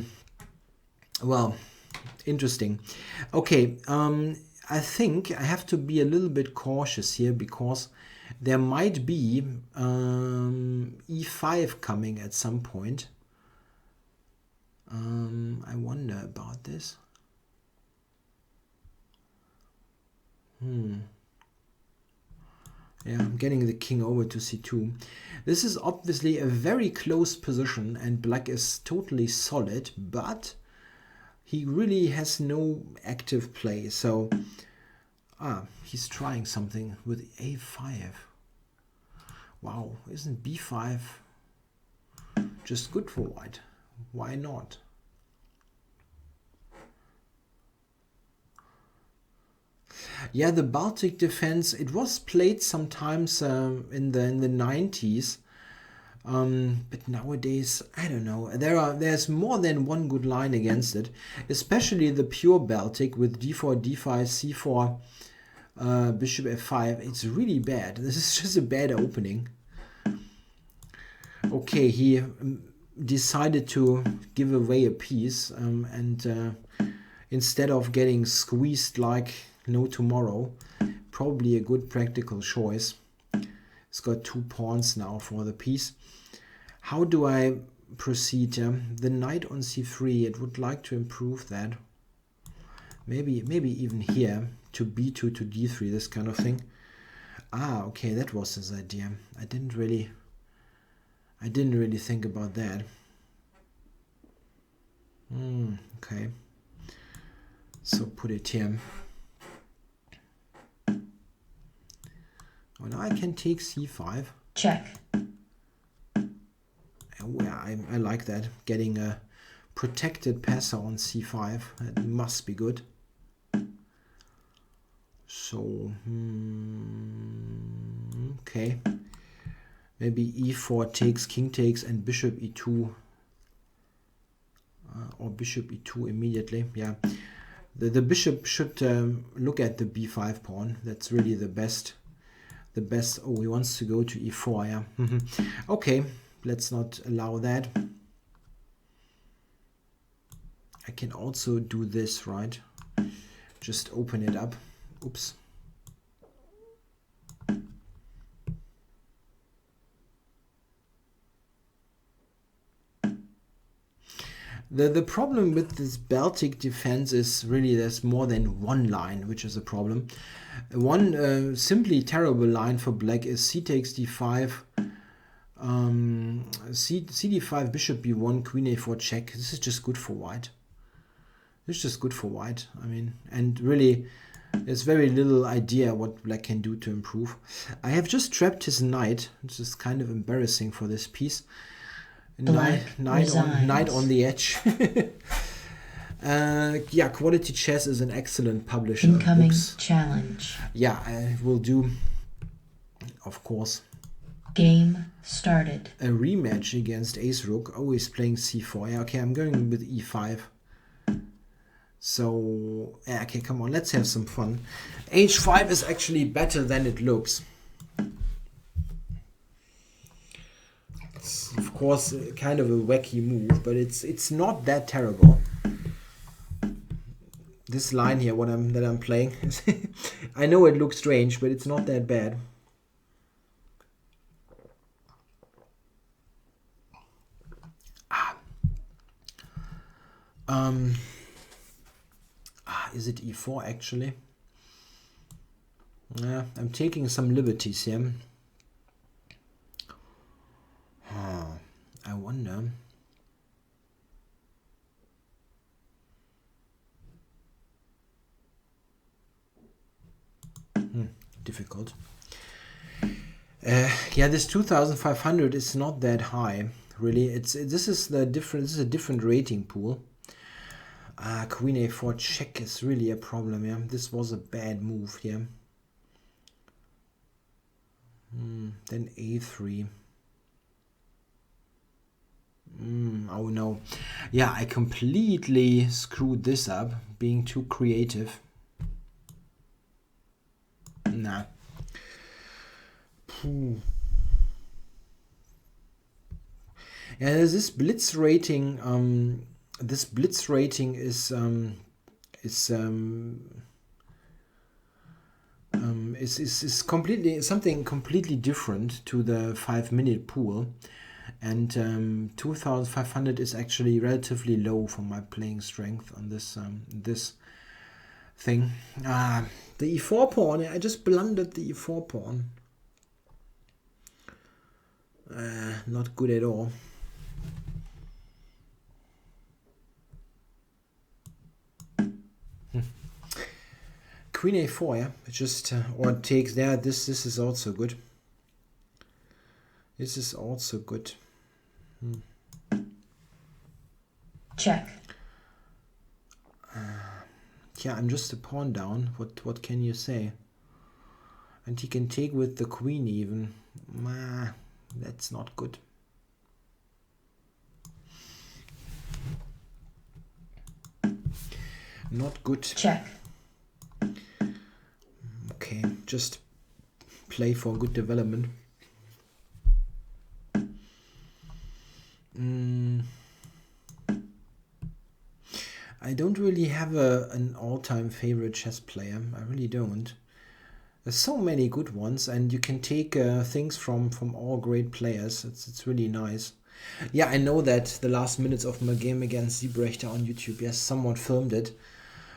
well, interesting. Okay. I think I have to be a little bit cautious here because there might be e5 coming at some point. I wonder about this. Yeah, I'm getting the king over to c2. This is obviously a very close position and Black is totally solid, but he really has no active play. So he's trying something with a5. Wow, isn't b5 just good for white? Why not? Yeah, the Baltic defense, it was played sometimes in the 90s. But nowadays, I don't know. There's more than one good line against it, especially the pure Baltic with d4, d5, c4, bishop f5. It's really bad. This is just a bad opening. Okay, he decided to give away a piece, and instead of getting squeezed like no tomorrow, probably a good practical choice. It's got 2 pawns now for the piece. How do I proceed? The knight on c3, it would like to improve that. Maybe even here to b2 to d3, this kind of thing. Okay, that was his idea. I didn't really think about that. Okay. So put it here. Oh, now I can take c5. Check. Oh, yeah, I like that. Getting a protected passer on c5. That must be good. So, okay. Maybe e4 takes, king takes, and bishop e2. Or bishop e2 immediately. Yeah. The bishop should look at the b5 pawn. That's really the best. Oh, he wants to go to e4. Yeah. Okay. Let's not allow that. I can also do this, right? Just open it up. Oops. The problem with this Baltic defense is really there's more than one line, which is a problem. One simply terrible line for Black is c takes d5, cd5, bishop b1, queen a4 check. This is just good for white. This is just good for white. I mean, and really there's very little idea what Black can do to improve. I have just trapped his knight, which is kind of embarrassing for this piece. Knight on the edge. Yeah, Quality Chess is an excellent publisher. Incoming challenge. Yeah, I will do, of course. Game started. A rematch against Ace Rook. Oh, he's playing c4. Yeah, okay, I'm going with e5. So, yeah, okay, come on, let's have some fun. h5 is actually better than it looks. It's, of course, kind of a wacky move, but it's not that terrible. This line here, that I'm playing, I know it looks strange, but it's not that bad. Is it e4 actually? Yeah, I'm taking some liberties here. I wonder. Difficult. Yeah, this 2,500 is not that high, really. This is a different rating pool. Queen a4 check is really a problem. Yeah, this was a bad move here. Then a3. Oh no. Yeah, I completely screwed this up, being too creative. Nah. Yeah, this blitz rating. This blitz rating is completely something completely different to the 5-minute pool, and 2,500 is actually relatively low for my playing strength on this this thing. The e4 pawn. I just blundered the e4 pawn. Not good at all. Queen a4, yeah, just or it takes there. This is also good. This is also good. Check. Yeah, I'm just a pawn down. What can you say? And he can take with the queen even. That's not good. Not good. Check. Okay, just play for good development. I don't really have an all-time favorite chess player. I really don't. There's so many good ones, and you can take things from all great players. It's really nice. Yeah, I know that the last minutes of my game against Siebrechter on YouTube, yes, someone filmed it.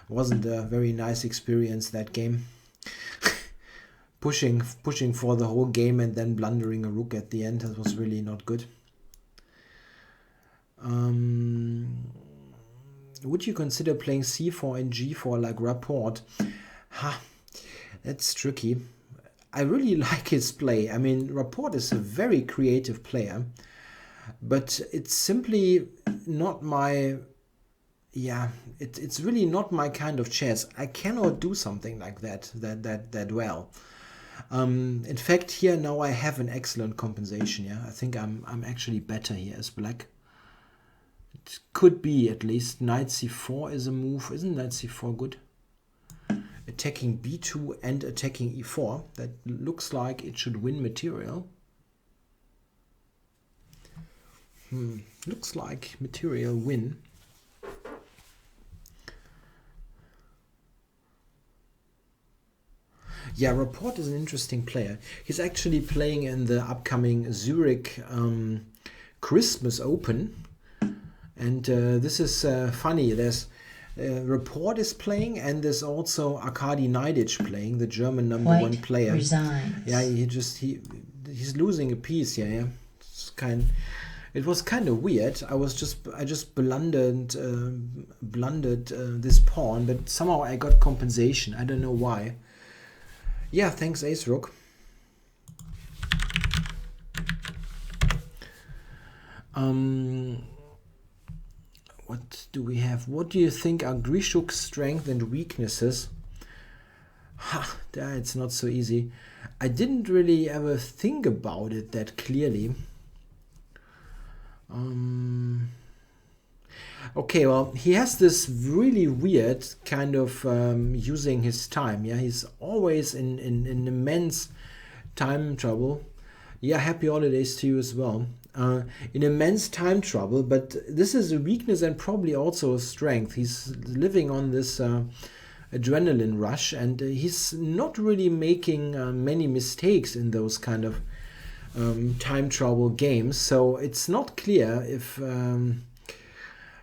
Wasn't a very nice experience, that game. pushing for the whole game and then blundering a rook at the end. That was really not good. Would you consider playing c4 and g4 like Rapport? That's tricky. I really like his play. I mean, Rapport is a very creative player, but it's simply not my... Yeah, it's really not my kind of chess. I cannot do something like that well. In fact, here now I have an excellent compensation. Yeah, I think I'm actually better here as black. It could be at least. Knight c4 is a move. Isn't knight c4 good? Attacking b2 and attacking e4. That looks like it should win material. Looks like material win. Yeah, Rapport is an interesting player. He's actually playing in the upcoming Zurich Christmas Open. And this is funny. There's Rapport is playing, and there's also Arkady Neidich playing, the German #1 player. Resigns. Yeah, he's losing a piece here. Yeah, it was kind of weird. I just blundered this pawn, but somehow I got compensation. I don't know why. Yeah, thanks, Ace Rook. What do we have? What do you think are Grishuk's strengths and weaknesses? It's not so easy. I didn't really ever think about it that clearly. Okay, well, he has this really weird kind of using his time. Yeah, he's always in immense time trouble. Yeah, happy holidays to you as well. In immense time trouble, but this is a weakness and probably also a strength. He's living on this adrenaline rush, and he's not really making many mistakes in those kind of time trouble games. So it's not clear if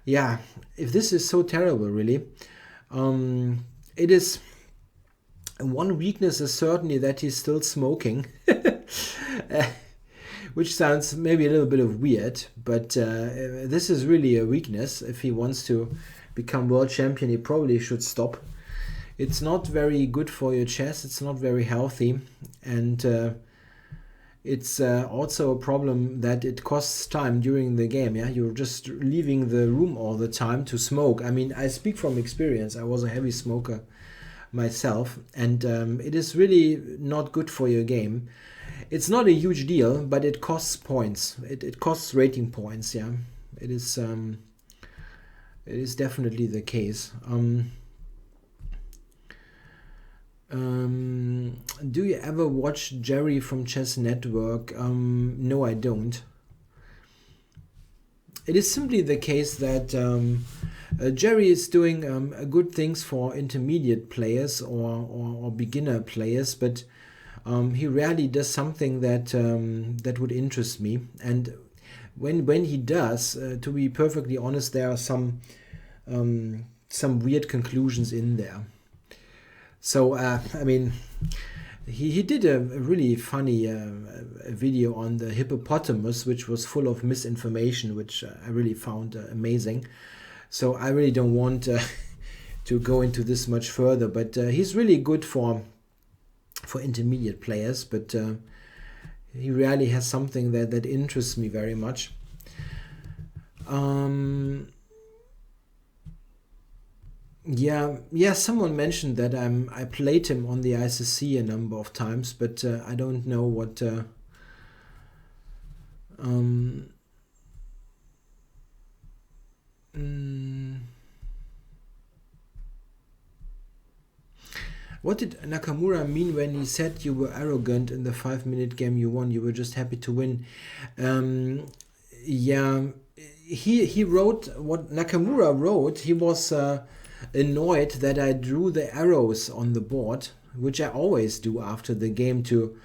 if this is so terrible, really. It is one weakness is certainly that he's still smoking, which sounds maybe a little bit of weird, but this is really a weakness. If he wants to become world champion, he probably should stop. It's not very good for your chest. It's not very healthy, and it's also a problem that it costs time during the game. Yeah, you're just leaving the room all the time to smoke. I mean, I speak from experience. I was a heavy smoker myself, and it is really not good for your game. It's not a huge deal, but it costs points. It costs rating points. Yeah, it is definitely the case. Do you ever watch Jerry from Chess Network? No, I don't. It is simply the case that Jerry is doing good things for intermediate players or beginner players, but he rarely does something that would interest me. And when he does, to be perfectly honest, there are some weird conclusions in there. So I mean, he did a really funny video on the hippopotamus, which was full of misinformation, which I really found amazing. So I really don't want to go into this much further, but he's really good for intermediate players, but he rarely has something that interests me very much. Yeah, someone mentioned that I played him on the ICC a number of times, but I don't know what what did Nakamura mean when he said you were arrogant in the 5-minute game you won? You were just happy to win. Yeah, he wrote what Nakamura wrote. He was annoyed that I drew the arrows on the board, which I always do after the game to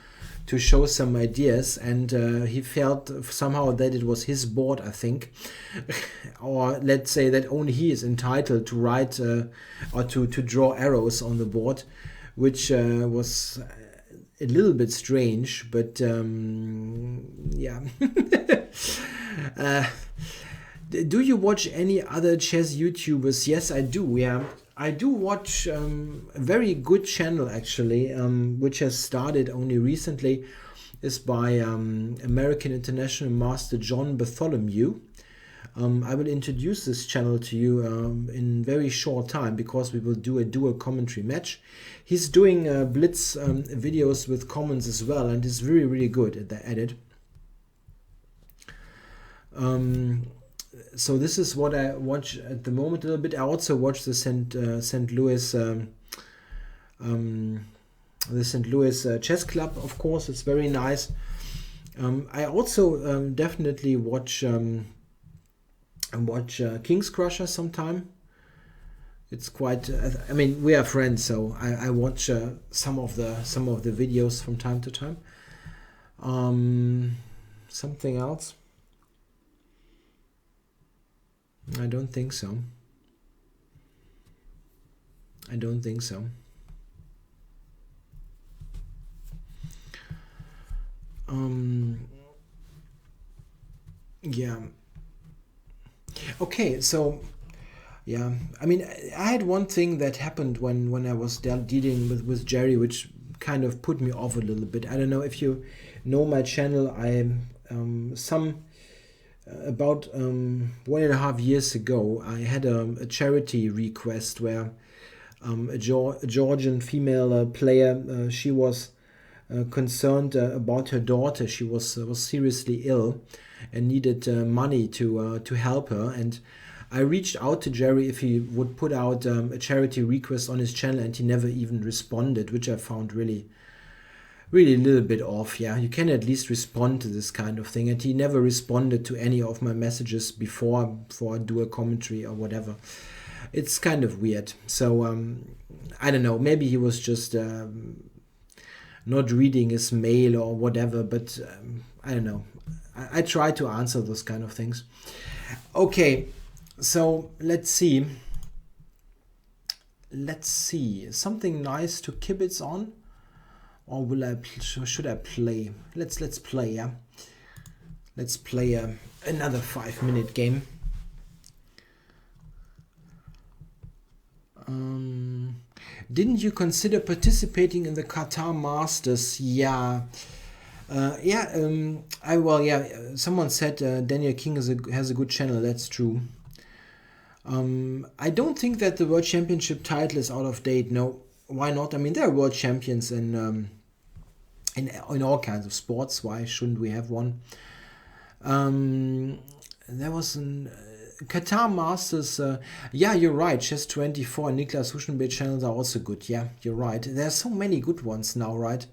show some ideas, and he felt somehow that it was his board, I think, or let's say that only he is entitled to write or to draw arrows on the board, which was a little bit strange, but yeah. Do you watch any other chess YouTubers? Yes, I do. Yeah, I do watch a very good channel actually, which has started only recently. Is by American International Master John Bartholomew. I will introduce this channel to you in very short time because we will do a dual commentary match. He's doing Blitz videos with comments as well, and is really, really good at it. So this is what I watch at the moment a little bit. I also watch the St. Louis Chess Club, of course. It's very nice. I also definitely watch King's Crusher sometime. It's quite. I mean, we are friends, so I watch some of the videos from time to time. Something else? I don't think so. Yeah. Okay, so yeah, I mean, I had one thing that happened when I was dealing with Jerry, which kind of put me off a little bit. I don't know if you know my channel. About 1.5 years ago, I had a charity request where a Georgian female player, she was concerned about her daughter. She was seriously ill and needed money to help her. And I reached out to Jerry if he would put out a charity request on his channel, and he never even responded, which I found really a little bit off. Yeah, you can at least respond to this kind of thing, and he never responded to any of my messages before for a dual commentary or whatever. It's kind of weird. So I don't know, maybe he was just not reading his mail or whatever, but I don't know. I try to answer those kind of things. Okay, so let's see. let's see, something nice to kibitz on, or should I play? Let's play, yeah. Let's play another 5-minute game. Didn't you consider participating in the Qatar Masters? Yeah. Someone said Daniel King has a good channel. That's true. I don't think that the World Championship title is out of date. No, why not? I mean, there are world champions in all kinds of sports. Why shouldn't we have one? There was an Qatar Masters. Yeah, you're right. Chess24 and Niklas Huschenbeck channels are also good. Yeah, you're right. There are so many good ones now, right?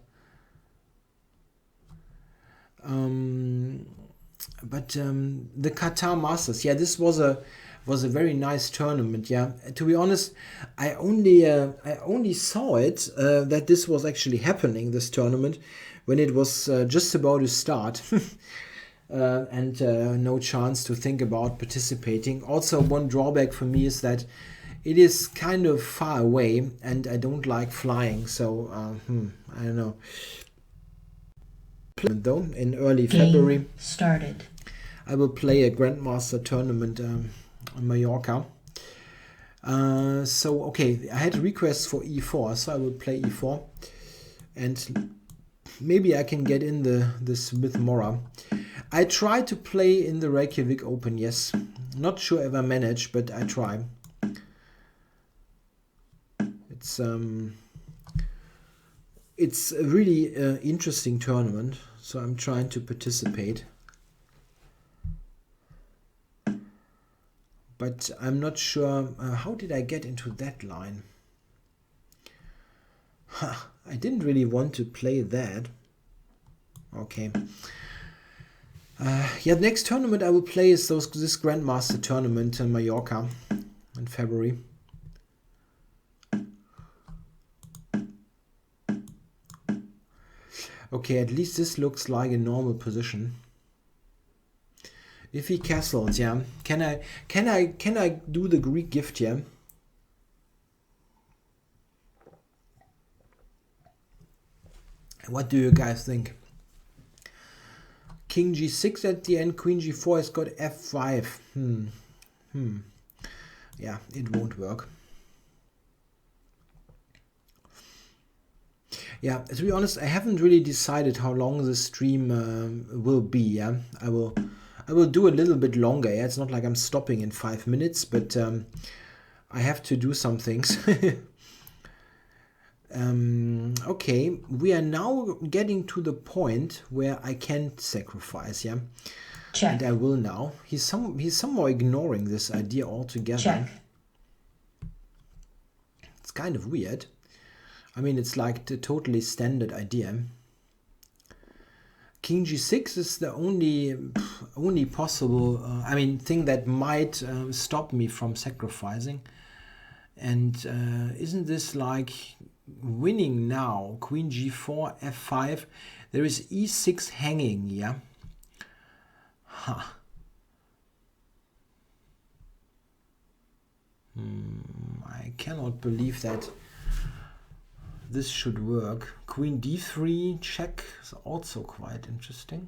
But the Qatar Masters, yeah, this was a very nice tournament. Yeah, to be honest, I only saw it that this was actually happening, this tournament, when it was just about to start. And no chance to think about participating. Also, one drawback for me is that it is kind of far away and I don't like flying, so I don't know. Though in early February started. I will play a Grandmaster tournament on Mallorca. So okay, I had requests for e4, so I will play e4 and maybe I can get in the Smith-Mora. I try to play in the Reykjavik Open, yes. Not sure if I manage, but I try. It's a really interesting tournament, so I'm trying to participate. But I'm not sure, how did I get into that line? I didn't really want to play that. Okay. Yeah, the next tournament I will play is this Grandmaster tournament in Mallorca in February. Okay, at least this looks like a normal position. If he castles, yeah. Can I do the Greek gift, yeah? What do you guys think? King g6 at the end, Queen g4 has got f5. Yeah, it won't work. Yeah, to be honest, I haven't really decided how long the stream will be. Yeah, I will do a little bit longer. Yeah, it's not like I'm stopping in 5 minutes, but I have to do some things. Okay, we are now getting to the point where I can't sacrifice. Yeah, check. And I will now. He's somehow ignoring this idea altogether. Check. It's kind of weird. I mean, it's like the totally standard idea. King g6 is the only possible, thing that might stop me from sacrificing. And isn't this like winning now? Queen g4, f5. There is e6 hanging, yeah? Huh. I cannot believe that this should work. Queen d3 check is also quite interesting.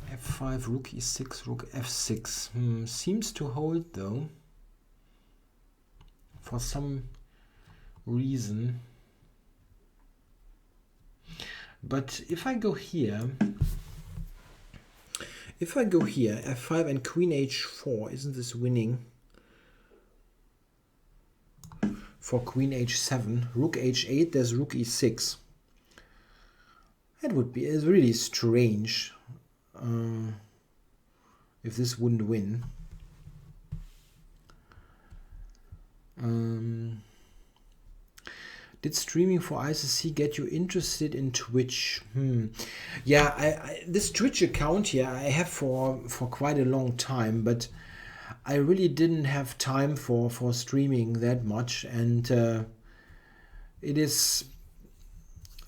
f5, rook e6, rook f6. Seems to hold though. For some reason. But if I go here, f5 and queen h4, isn't this winning? For queen h7, rook h8, there's rook e6. That would be really strange if this wouldn't win. Did streaming for ICC get you interested in Twitch? Yeah, this Twitch account here I have for quite a long time, but I really didn't have time for streaming that much, and it is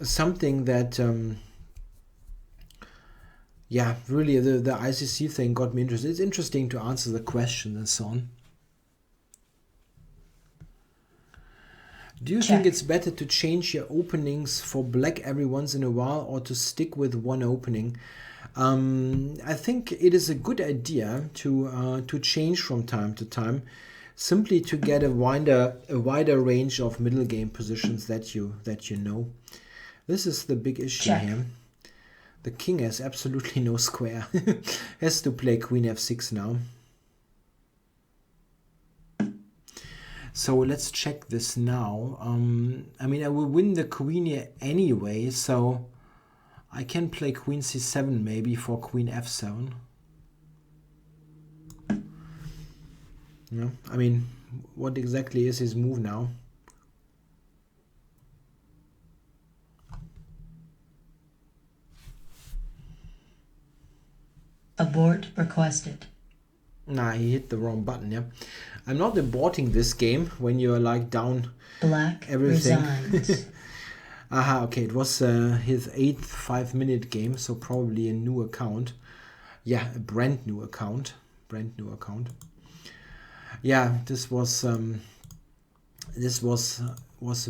something that Yeah, really, the ICC thing got me interested. It's interesting to answer the question and so on. Do you think Check. it's better to change your openings for black every once in a while or to stick with one opening? I think it is a good idea to change from time to time, simply to get a wider range of middle game positions that you know. This is the big issue Check. here. The king has absolutely no square. Has to play queen f6 now. So let's check this now. I mean, I will win the queen here anyway, so I can play queen c7 maybe for queen f7. Yeah, I mean, what exactly is his move now? Abort requested. Nah, he hit the wrong button, yeah. I'm not aborting this game when you're like down Black everything. resigns. Aha, okay, it was his 8th 5-minute game, so probably a new account. Yeah, a brand new account. Yeah, this was a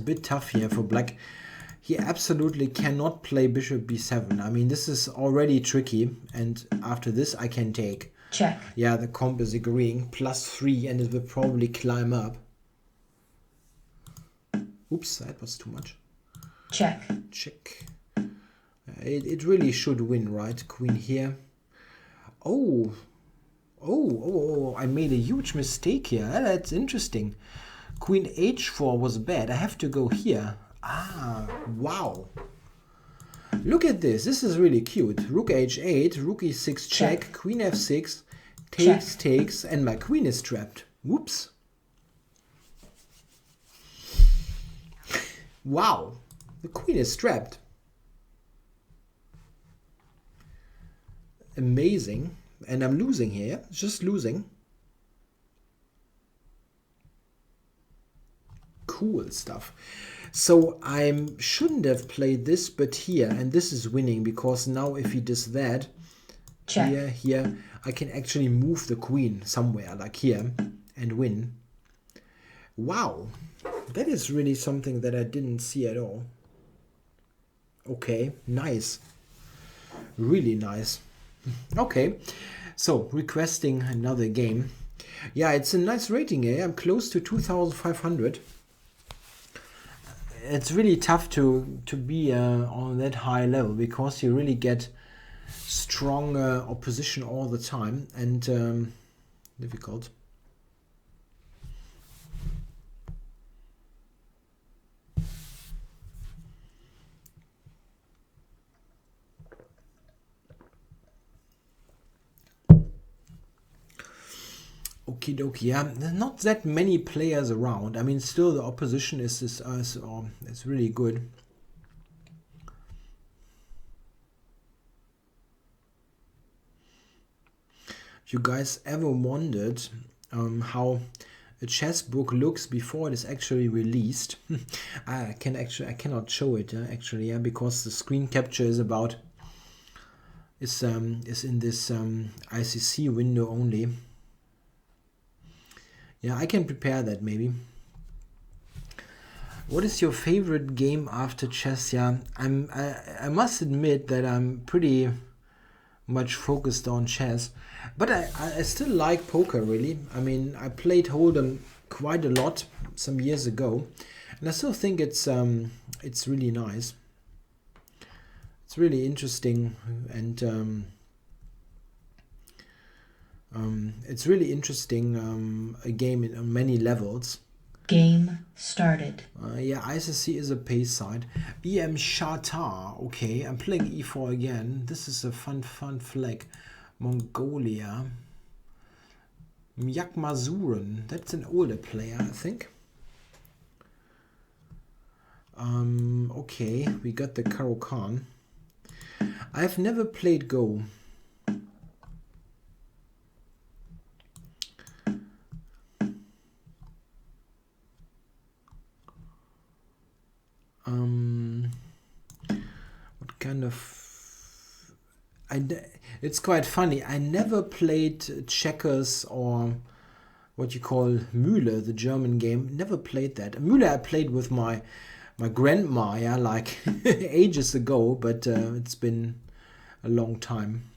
bit tough here for black. He absolutely cannot play bishop b7. I mean, this is already tricky, and after this I can take. Check. Yeah, the comp is agreeing. +3, and it will probably climb up. Oops, that was too much. Check. Check. It really should win, right? Queen here. Oh, I made a huge mistake here. That's interesting. Queen h4 was bad. I have to go here. Ah, wow. Look at this. This is really cute. Rook h8, rook e6 check, queen f6, takes, and my queen is trapped. Whoops. Wow. The queen is trapped. Amazing. And I'm losing here. Just losing. Cool stuff. So I shouldn't have played this, but here, and this is winning, because now if he does that, Check. here, I can actually move the queen somewhere, like here, and win. Wow, that is really something that I didn't see at all. Okay, nice. Really nice. Okay, so requesting another game. Yeah, it's a nice rating here. I'm close to 2,500. It's really tough to be on that high level, because you really get strong opposition all the time, and difficult. Okie dokie, yeah, there's not that many players around. I mean, still the opposition is really good. You guys ever wondered how a chess book looks before it is actually released? I cannot show it actually, yeah, because the screen capture is in this ICC window only. Yeah, I can prepare that maybe. What is your favorite game after chess? Yeah, I must admit that I'm pretty much focused on chess, but I still like poker really. I mean, I played Hold'em quite a lot some years ago, and I still think it's really nice. It's really interesting, and it's really interesting, a game on many levels. Game started. Yeah, ICC is a pace side. EM Shatar. Okay, I'm playing e4 again. This is a fun flag. Mongolia. Myak Mazuren. That's an older player, I think. Okay, we got the Karo Khan. I've never played Go. What kind of... it's quite funny. I never played checkers or what you call Mühle, the German game. Never played that. Mühle I played with my grandma, yeah, like ages ago, but it's been a long time.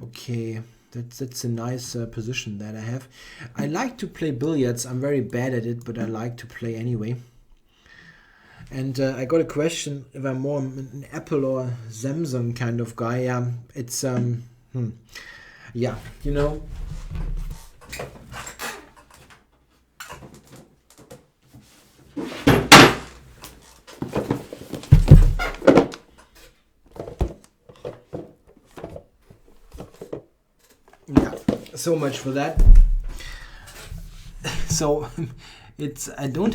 Okay, that's a nice position that I have. I like to play billiards. I'm very bad at it, but I like to play anyway. And I got a question if I'm more an Apple or Samsung kind of guy. Yeah, it's yeah, you know. Yeah, so much for that. So it's I don't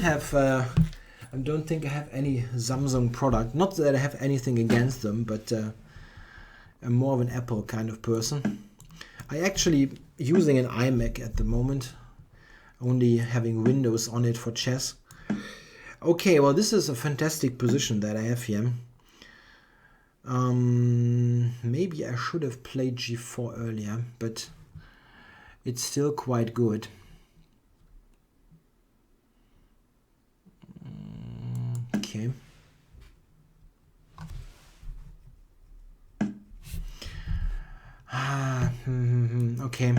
think I have any Samsung product. Not that I have anything against them, but I'm more of an Apple kind of person. I actually using an iMac at the moment, only having Windows on it for chess. Okay, well, this is a fantastic position that I have here. Maybe I should have played G4 earlier, but it's still quite good. Okay. Okay.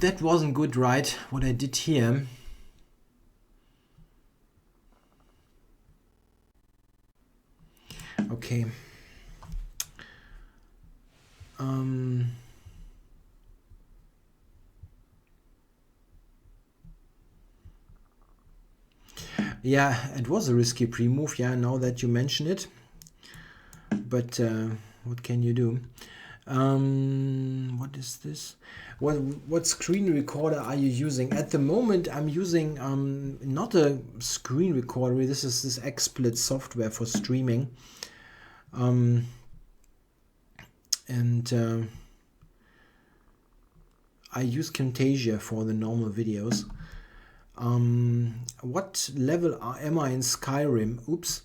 That wasn't good, right? What I did here. Okay. Yeah, it was a risky pre-move, yeah, now that you mention it. But what can you do? What is this? What screen recorder are you using? At the moment, I'm using not a screen recorder. This is this XSplit software for streaming. And I use Camtasia for the normal videos. What level am I in Skyrim? Oops.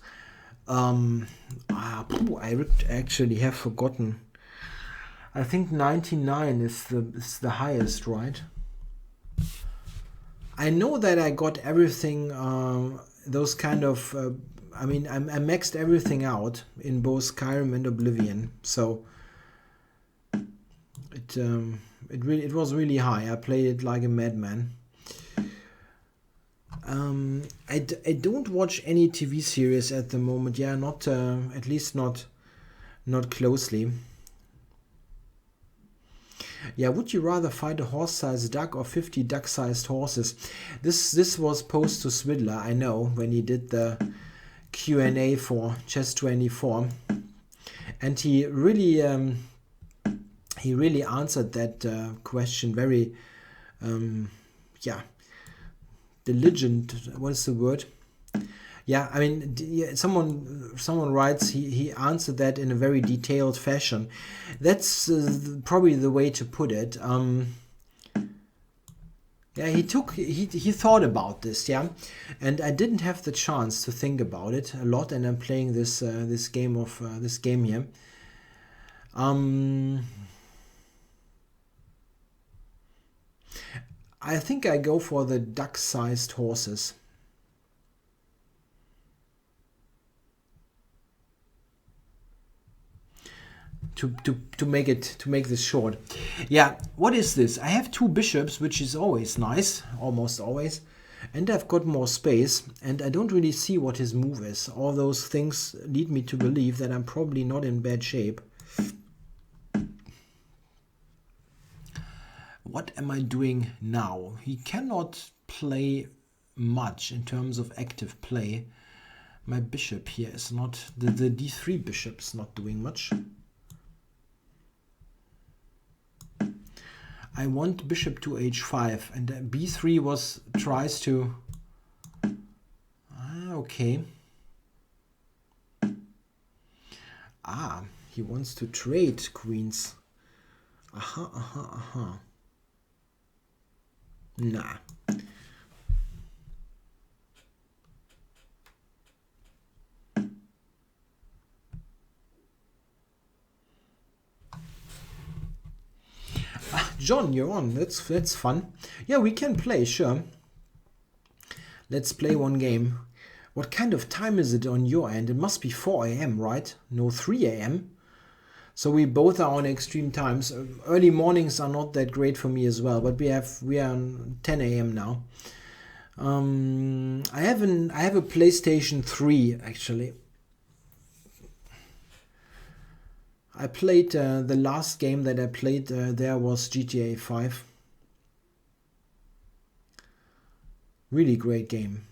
I actually have forgotten. I think 99 is the highest, right? I know that I got everything, those kind of, I mean, I maxed everything out in both Skyrim and Oblivion, so it was really high. I played it like a madman. I don't watch any TV series at the moment. Yeah, not at least not closely. Yeah, would you rather fight a horse-sized duck or 50 duck-sized horses? This was posed to Swidler, I know, when he did the Q&A for Chess24, and he really answered that question very, yeah, diligent. What is the word? Yeah, I mean, someone writes he answered that in a very detailed fashion. That's probably the way to put it. Yeah, he thought about this, yeah, and I didn't have the chance to think about it a lot, and I'm playing this game here. I think I go for the duck-sized horses. To make this short. Yeah, what is this? I have two bishops, which is always nice, almost always, and I've got more space, and I don't really see what his move is. All those things lead me to believe that I'm probably not in bad shape. What am I doing now? He cannot play much in terms of active play. My bishop here is not, the d3 bishop is not doing much. I want bishop to h5, and b3 tries to... okay. Ah, he wants to trade queens. Aha. Nah. John, you're on. That's fun. Yeah, we can play, sure. Let's play one game. What kind of time is it on your end? It must be 4 a.m., right? No, 3 a.m. So we both are on extreme times. Early mornings are not that great for me as well, but we are on 10 a.m. now. I have a PlayStation 3 actually. I played the last game that I played there was GTA 5. Really great game.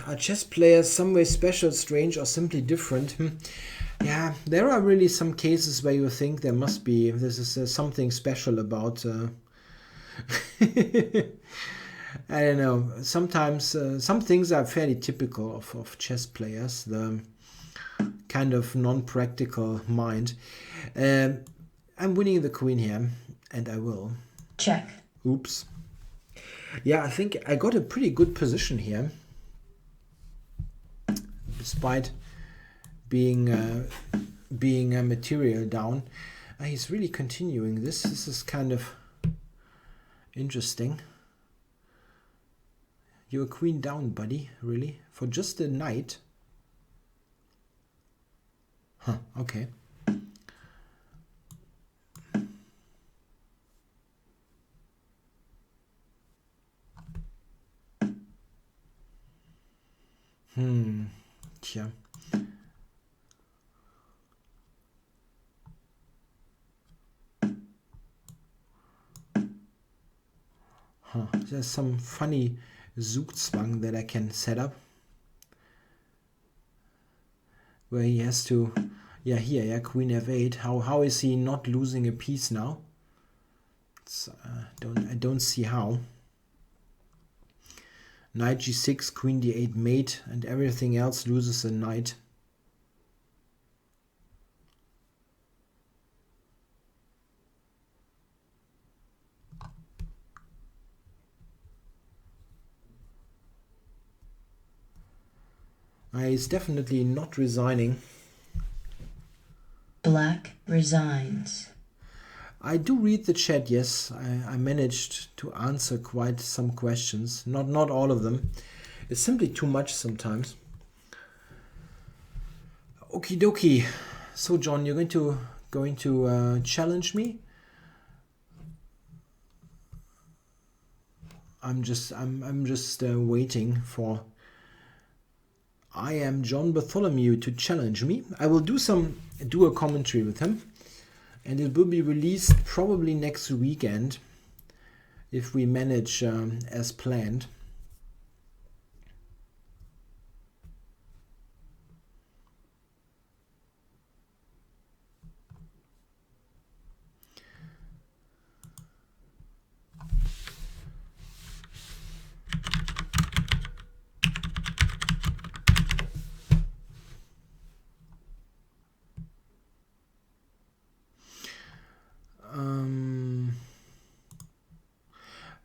Are chess players some way special, strange, or simply different? Yeah, there are really some cases where you think this is something special about. I don't know. Sometimes some things are fairly typical of chess players. The kind of non-practical mind. I'm winning the queen here, and I will. Check. Oops. Yeah, I think I got a pretty good position here. Despite being a material down. He's really continuing this. This is kind of interesting. You're a queen down, buddy. Really? For just a knight? Huh, okay. Tja. There's some funny Zugzwang that I can set up. Where he has to... Yeah, here, yeah, queen f8. How is he not losing a piece now? I don't see how. Knight g6, queen d8 mate, and everything else loses a knight. He's definitely not resigning. Black resigns. I do read the chat, yes. I managed to answer quite some questions. Not all of them. It's simply too much sometimes. Okie dokie. So John, you're going to challenge me? I'm just waiting for I am John Bartholomew to challenge me. I will do a commentary with him, and it will be released probably next weekend if we manage as planned.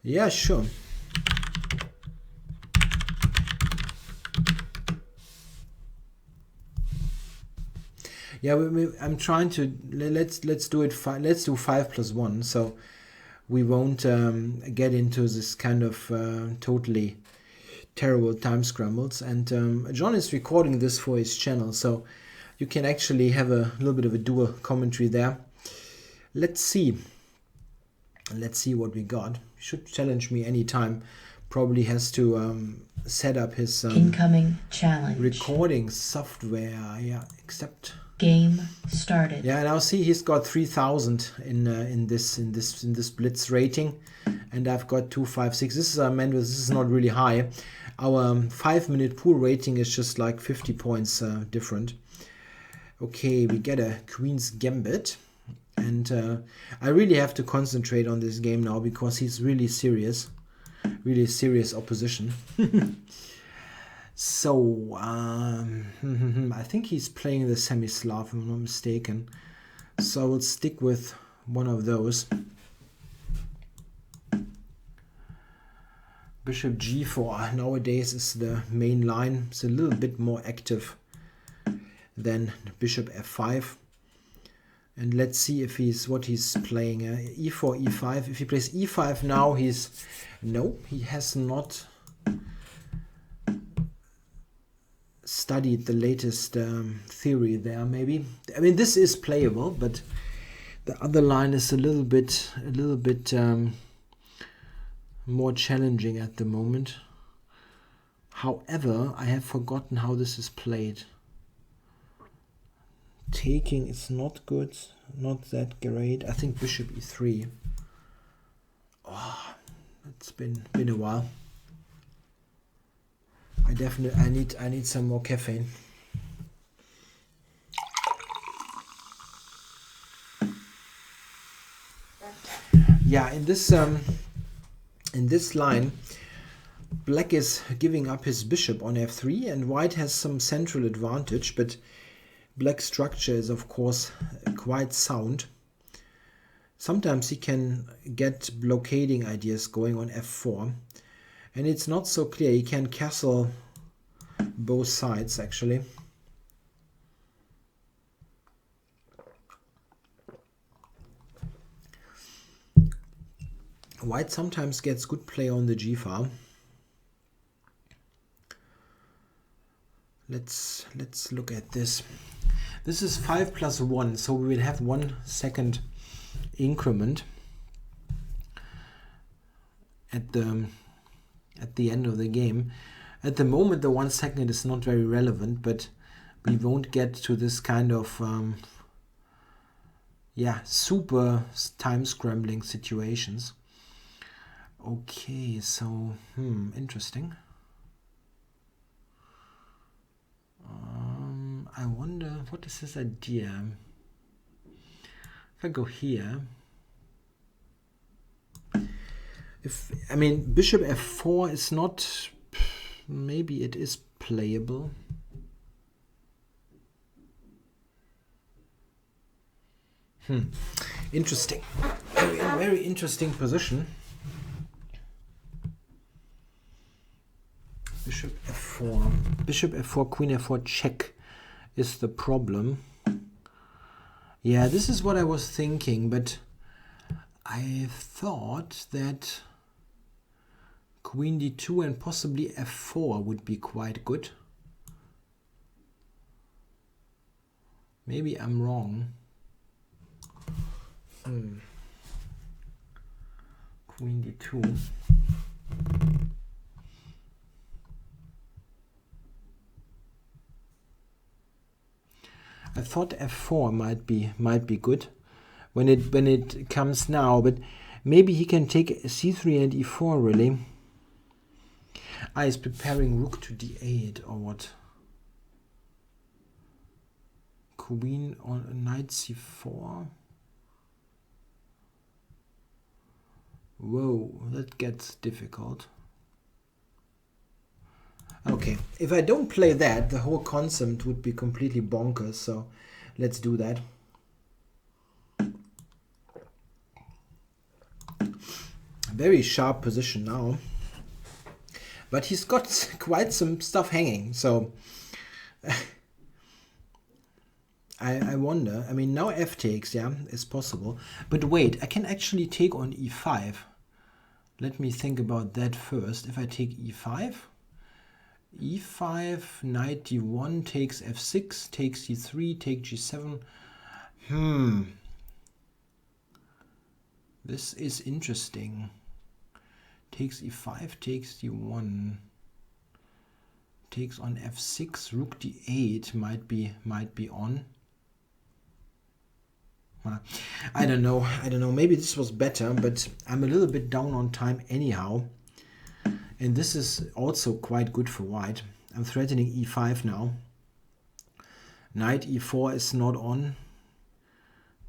Yeah, sure. Yeah, I'm trying to let's do it. Let's do 5+1, so we won't get into this kind of totally terrible time scrambles. And John is recording this for his channel, so you can actually have a little bit of a dual commentary there. Let's see what we got. He should challenge me anytime. Probably has to set up his incoming challenge recording software. Yeah, accept. Game started. Yeah, now see he's got 3,000 in this blitz rating, and I've got 256. This is not really high. Our 5-minute pool rating is just like 50 points different. Okay, we get a Queen's Gambit, and I really have to concentrate on this game now because he's really serious opposition. So I think he's playing the semi-Slav, if I'm not mistaken. So I will stick with one of those. Bishop g4 nowadays is the main line. It's a little bit more active than bishop f5. And let's see if what he's playing. E4, e5. If he plays e5 now, he has not studied the latest theory there. Maybe, I mean, this is playable, but the other line is a little bit more challenging at the moment. However, I have forgotten how this is played. Taking is not good, not that great. I think bishop e3. Oh, it's been a while. I need some more caffeine. Yeah, in this line, black is giving up his bishop on f3, and white has some central advantage, but black structure is of course quite sound. Sometimes he can get blockading ideas going on f4, and it's not so clear. He can castle both sides actually. White sometimes gets good play on the g file. Let's look at this. This is 5 plus 1, so we will have 1 second increment at the end of the game. At the moment, the 1 second is not very relevant, but we won't get to this kind of super time scrambling situations. Okay, so interesting. I wonder, what is his idea? If I go here, bishop f4 is not, maybe it is playable. Interesting. Very interesting position. Bishop f4. Bishop f4, queen f4 check is the problem. Yeah, this is what I was thinking, but I thought that queen d2 and possibly f4 would be quite good. Maybe I'm wrong. Queen d2. I thought f4 might be good when it comes now, but maybe he can take c3 and e4 really. He's preparing rook to d8 or what? Queen on knight c4. Whoa, that gets difficult. Okay, if I don't play that, the whole concept would be completely bonkers, so let's do that. Very sharp position now. But he's got quite some stuff hanging, so I wonder. I mean, now f takes, yeah, is possible. But wait, I can actually take on e5. Let me think about that first. If I take e5... e5, knight d1, takes f6, takes c3, take g7. This is interesting. Takes e5, takes d1, takes on f6, rook d8 might be on. I don't know. Maybe this was better, but I'm a little bit down on time anyhow. And this is also quite good for white. I'm threatening e5 now. Knight e4 is not on.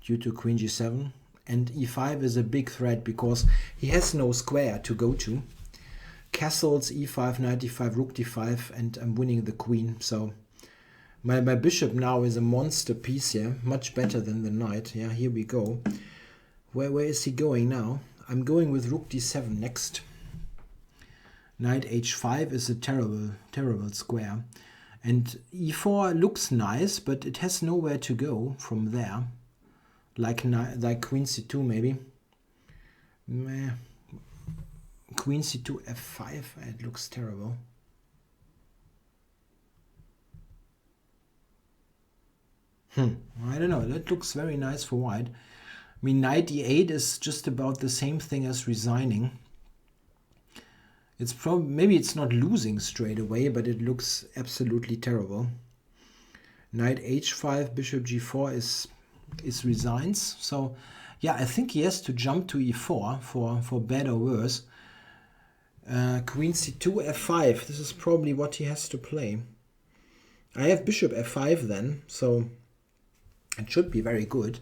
due to queen g7. And e5 is a big threat because he has no square to go to. Castles, e5, knight e5, rook d5, and I'm winning the queen. So my bishop now is a monster piece here, much better than the knight. Yeah, here we go. Where is he going now? I'm going with rook d7 next. Knight h5 is a terrible square. And e4 looks nice, but it has nowhere to go from there. Like queen c2 maybe. Meh. Queen c2 f5, it looks terrible. I don't know, that looks very nice for white. I mean, knight e8 is just about the same thing as resigning. It's probably, maybe it's not losing straight away, but it looks absolutely terrible. Knight h5, bishop g4 is resigns. So yeah, I think he has to jump to e4 for better or worse. Queen c2 f5, this is probably what he has to play. I have bishop f5 then, so it should be very good.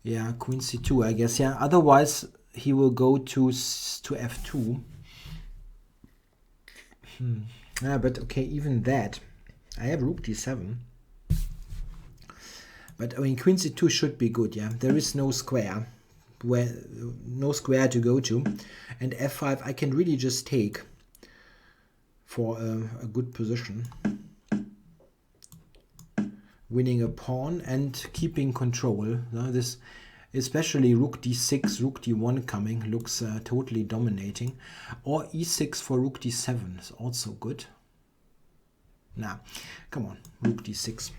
Yeah, queen c2, I guess. Yeah, otherwise he will go to f2. Yeah, but okay, even that. I have rook d7. But I mean, queen c2 should be good, yeah. There is no square, no square to go to. And f5 I can really just take for a good position. Winning a pawn and keeping control. This, especially rook d6, rook d1 coming, looks totally dominating. Or e6 for rook d7 is also good. Nah, come on, rook d6.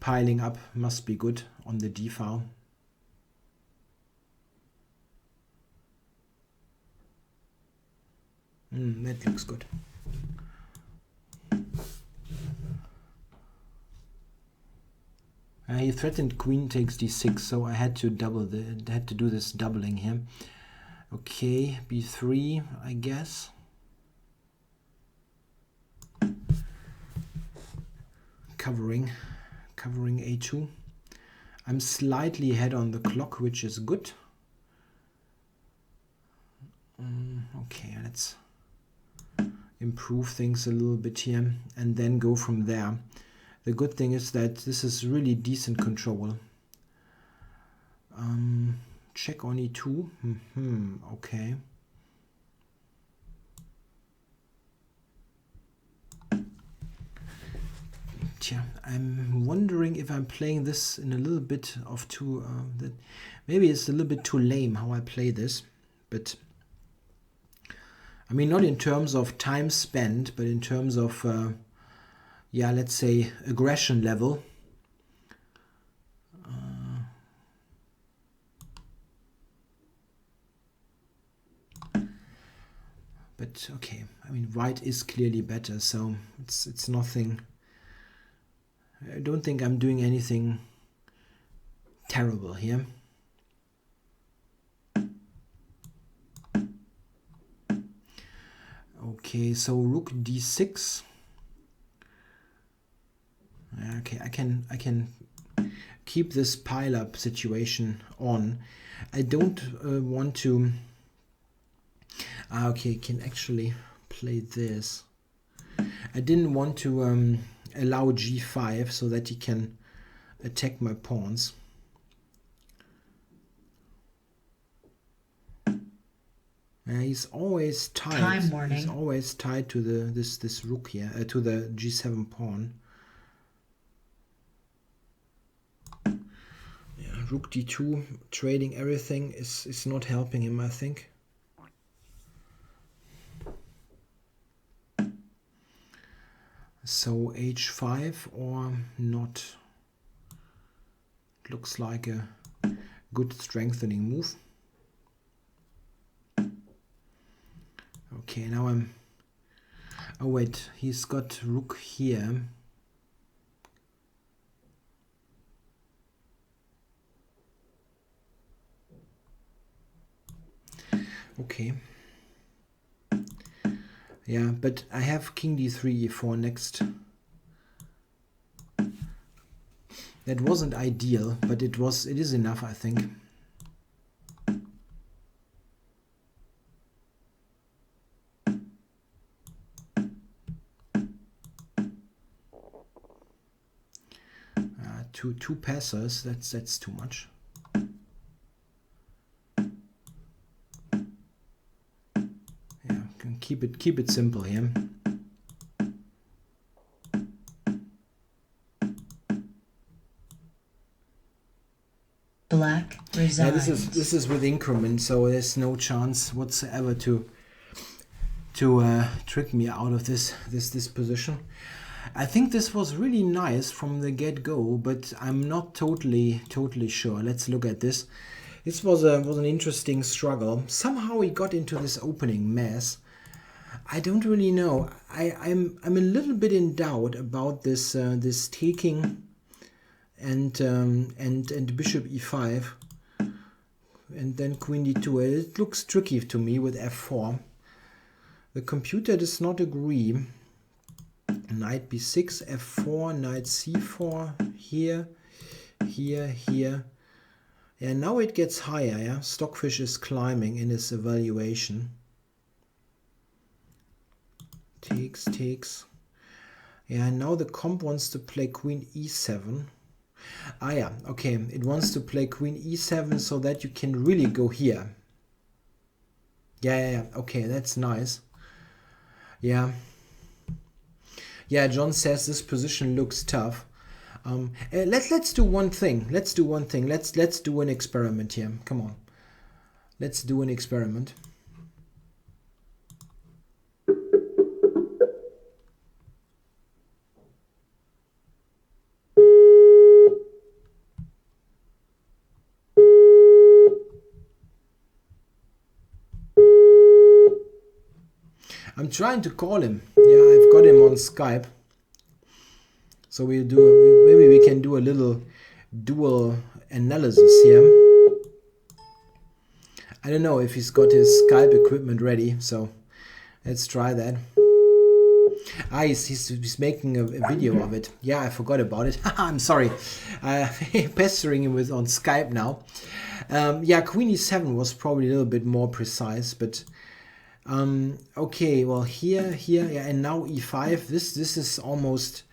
Piling up must be good on the d file. That looks good. He threatened queen takes d6, so I had to do this doubling here. Okay, b3, I guess. Covering a2. I'm slightly ahead on the clock, which is good. Okay, let's improve things a little bit here and then go from there. The good thing is that this is really decent control. Check on e2. Okay. I'm wondering if I'm playing this in a little bit of too... that maybe it's a little bit too lame how I play this. But, I mean, not in terms of time spent, but in terms of... yeah, let's say aggression level. But okay, I mean, white is clearly better, so it's nothing. I don't think I'm doing anything terrible here. Okay, so rook d6. Okay, I can keep this pile-up situation on. I don't want to... okay, can actually play this. I didn't want to allow g5 so that he can attack my pawns. He's always tied. He's always tied to this rook here, to the g7 pawn. Rook d2, trading everything is not helping him, I think. So h5 or not. Looks like a good strengthening move. Okay, now I'm... oh wait, he's got rook here. Okay. Yeah, but I have king d3, e4 next. That wasn't ideal, but it is enough, I think. Two passers, that's too much. Yeah, can keep it simple here. Black resigns. Yeah, this is with increment, so there's no chance whatsoever to trick me out of this position. I think this was really nice from the get-go, but I'm not totally sure. Let's look at this. This was an interesting struggle. Somehow he got into this opening mess. I don't really know. I'm a little bit in doubt about this this taking and bishop e5 and then queen d2. It looks tricky to me with f4. The computer does not agree. Knight b6, f4, knight c4, here. Yeah, now it gets higher, yeah? Stockfish is climbing in his evaluation. Takes. Yeah, now the comp wants to play queen e7. Ah yeah, okay, it wants to play queen e7 so that you can really go here. Yeah, okay, that's nice. Yeah, John says this position looks tough. Let's do one thing. Let's do an experiment here. Come on. Let's do an experiment. I'm trying to call him. Yeah, I've got him on Skype. So maybe we can do a little dual analysis here. I don't know if he's got his Skype equipment ready, so let's try that. Ah, he's making a video of it. Yeah, I forgot about it. I'm sorry. Pestering him on Skype now. Yeah, queen e7 was probably a little bit more precise, but okay, well here, yeah, and now e5. This is almost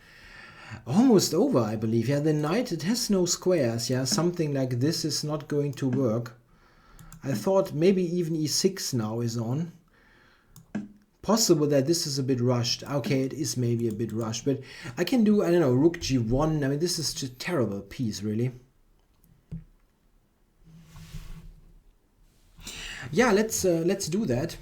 over, I believe. Yeah, the knight, it has no squares. Yeah, something like this is not going to work. I thought maybe even e6 now is on. Possible that this is a bit rushed. Okay, it is maybe a bit rushed, but I can do, I don't know, rook g1. I mean, this is just a terrible piece, really. Yeah, let's do that.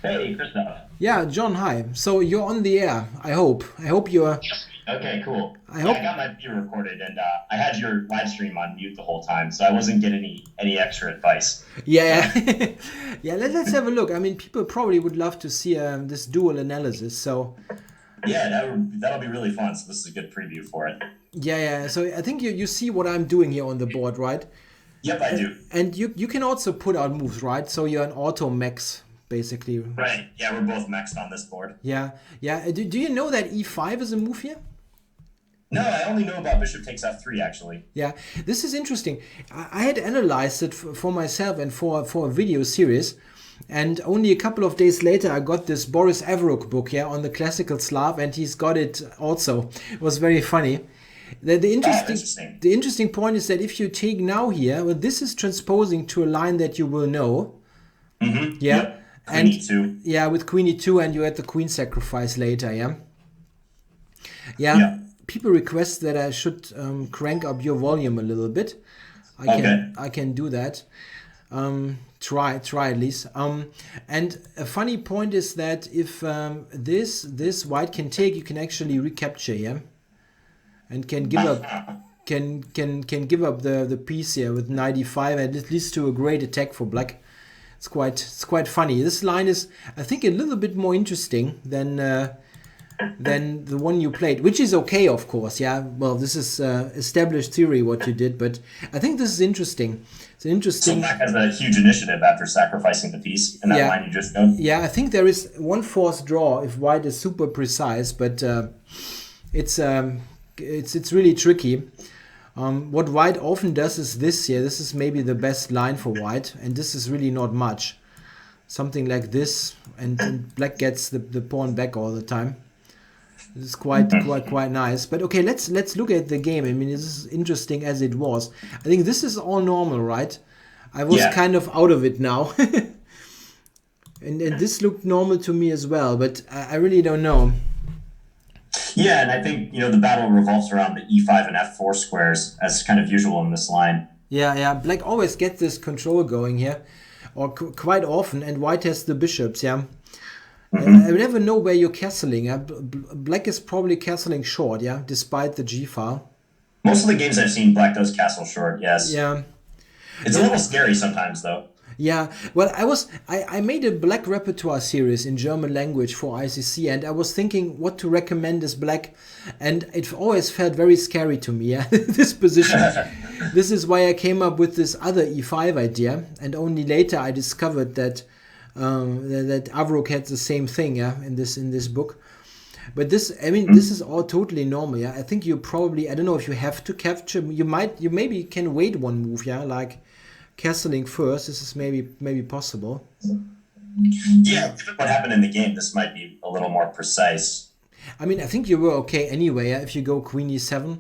Hey, Christoph. Yeah, John, hi. So you're on the air, I hope. I hope you're... Okay, cool. I hope... I got my video recorded, and I had your live stream on mute the whole time, so I wasn't getting any extra advice. Yeah. Yeah, let's have a look. I mean, people probably would love to see this dual analysis, so... Yeah, that'll be really fun, so this is a good preview for it. Yeah. So I think you see what I'm doing here on the board, right? Yep, I do. And you can also put out moves, right? So you're an auto max, basically. Right, yeah, we're both maxed on this board. Yeah. Do you know that e5 is a move here? No, I only know about bishop takes f3, actually. Yeah, this is interesting. I had analyzed it for myself and for a video series. And only a couple of days later, I got this Boris Averuk book here on the classical Slav, and he's got it also. It was very funny. The interesting point is that if you take now here, well, this is transposing to a line that you will know. Mm-hmm. Yeah. Yep. Queen e2. Yeah, with queen e2, and you had the queen sacrifice later, Yeah. People request that I should crank up your volume a little bit. I can do that. Try at least. And a funny point is that if this white can take, you can actually recapture here, and can give up can give up the piece here with knight e5, and it leads to a great attack for black. It's quite funny. This line is, I think, a little bit more interesting than the one you played, which is okay, of course. Yeah, well, this is established theory what you did, but I think this is interesting. It's interesting. So black has a huge initiative after sacrificing the piece in that line you just showed. Yeah, I think there is one forced draw if white is super precise, but it's really tricky. What white often does is this here. This is maybe the best line for white, and this is really not much. Something like this, and black gets the pawn back all the time. This is quite nice. But okay, let's look at the game. I mean, this is interesting as it was. I think this is all normal, right? I was kind of out of it now. and this looked normal to me as well, but I really don't know. Yeah, and I think, the battle revolves around the e5 and f4 squares, as kind of usual in this line. Yeah. Black always gets this control going here, or quite often, and white has the bishops, yeah. I never know where you're castling. Black is probably castling short, yeah, despite the g-file. Most of the games I've seen, black does castle short, yes. Yeah. It's a little scary sometimes, though. Yeah, well, I made a black repertoire series in German language for ICC, and I was thinking what to recommend as black, and it always felt very scary to me, yeah, this position. This is why I came up with this other e5 idea, and only later I discovered that that Avrok had the same thing, yeah, in this book. But this, I mean, this is all totally normal, yeah. I think you probably, I don't know if you have to capture, you maybe can wait one move, yeah, like castling first. This is maybe possible. Yeah, given what happened in the game, this might be a little more precise. I mean, I think you were okay anyway, yeah, if you go queen e7.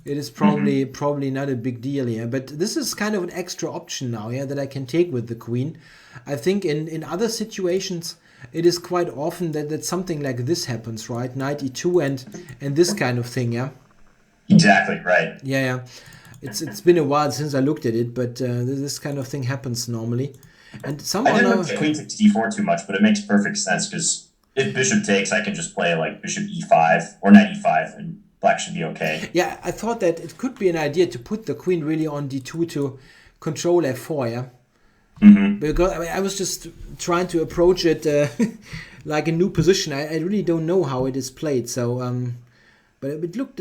It is probably not a big deal here, but this is kind of an extra option now, yeah, that I can take with the queen. I think in other situations, it is quite often that something like this happens, right? Knight e2 and this kind of thing, yeah. Exactly right. Yeah. It's been a while since I looked at it, but this kind of thing happens normally. And somehow I didn't look at queen takes d4 too much, but it makes perfect sense because if bishop takes, I can just play like bishop e5 or knight e5 and black should be okay. Yeah, I thought that it could be an idea to put the queen really on d2 to control f4, yeah? Because I was just trying to approach it like a new position. I really don't know how it is played, so but it looked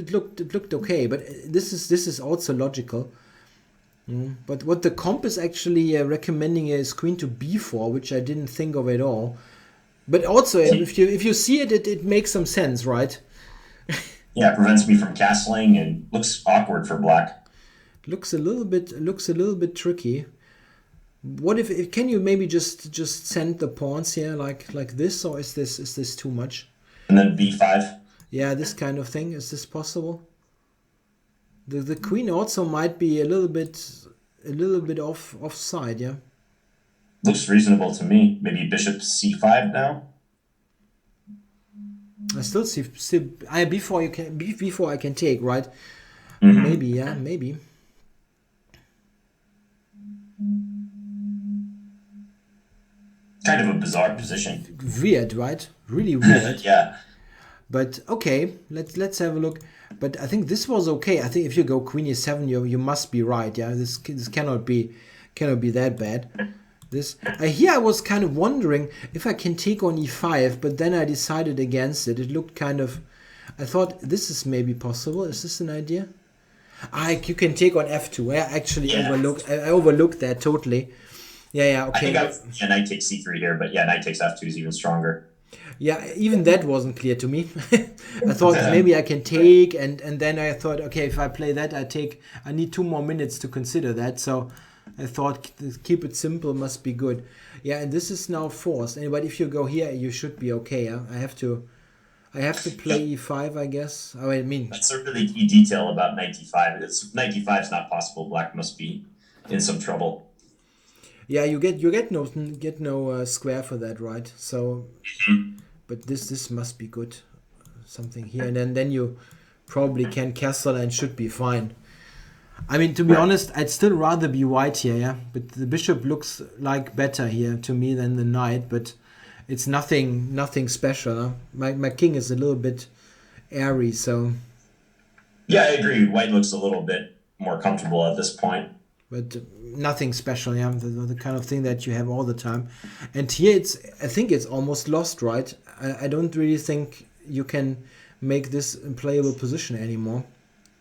okay. But this is also logical. But what the comp is actually recommending is queen to b4, which I didn't think of at all. But also, if you see it, it makes some sense, right? Yeah, it prevents me from castling and looks awkward for black. Looks a little bit tricky. What if can you maybe just send the pawns here like this, or is this too much? And then b5. Yeah, this kind of thing. Is this possible? The queen also might be a little bit offside, yeah. Looks reasonable to me. Maybe bishop c5 now. I still see before I can take, right? Maybe, yeah, maybe. Kind of a bizarre position. Weird, right? Really weird. Yeah. But okay, let's have a look. But I think this was okay. I think if you go queen e7, you must be right. Yeah, this cannot be that bad. This here I was kind of wondering if I can take on e5, but then I decided against it. It looked kind of. I thought this is maybe possible. Is this an idea? You can take on f2. I actually overlooked that totally. Yeah, okay. I think knight takes c3 here, but yeah, knight takes f2 is even stronger. Yeah, even that wasn't clear to me. I thought maybe I can take, and then I thought, okay, if I play that, I need 2 more minutes to consider that. So I thought keep it simple must be good. Yeah, and this is now forced. But if you go here, you should be okay. Yeah? I have to play e5, I guess. I mean, that's a really key detail about knight d5. Knight d5 is not possible. Black must be in some trouble. Yeah, you get no square for that, right? So, but this must be good. Something here, and then you probably can castle and should be fine. I mean, to be honest, I'd still rather be white here, yeah. But the bishop looks like better here to me than the knight, but it's nothing special. Huh? My king is a little bit airy, so. Yeah, I agree. White looks a little bit more comfortable at this point. But nothing special, yeah. The kind of thing that you have all the time. And here I think it's almost lost, right? I don't really think you can make this a playable position anymore.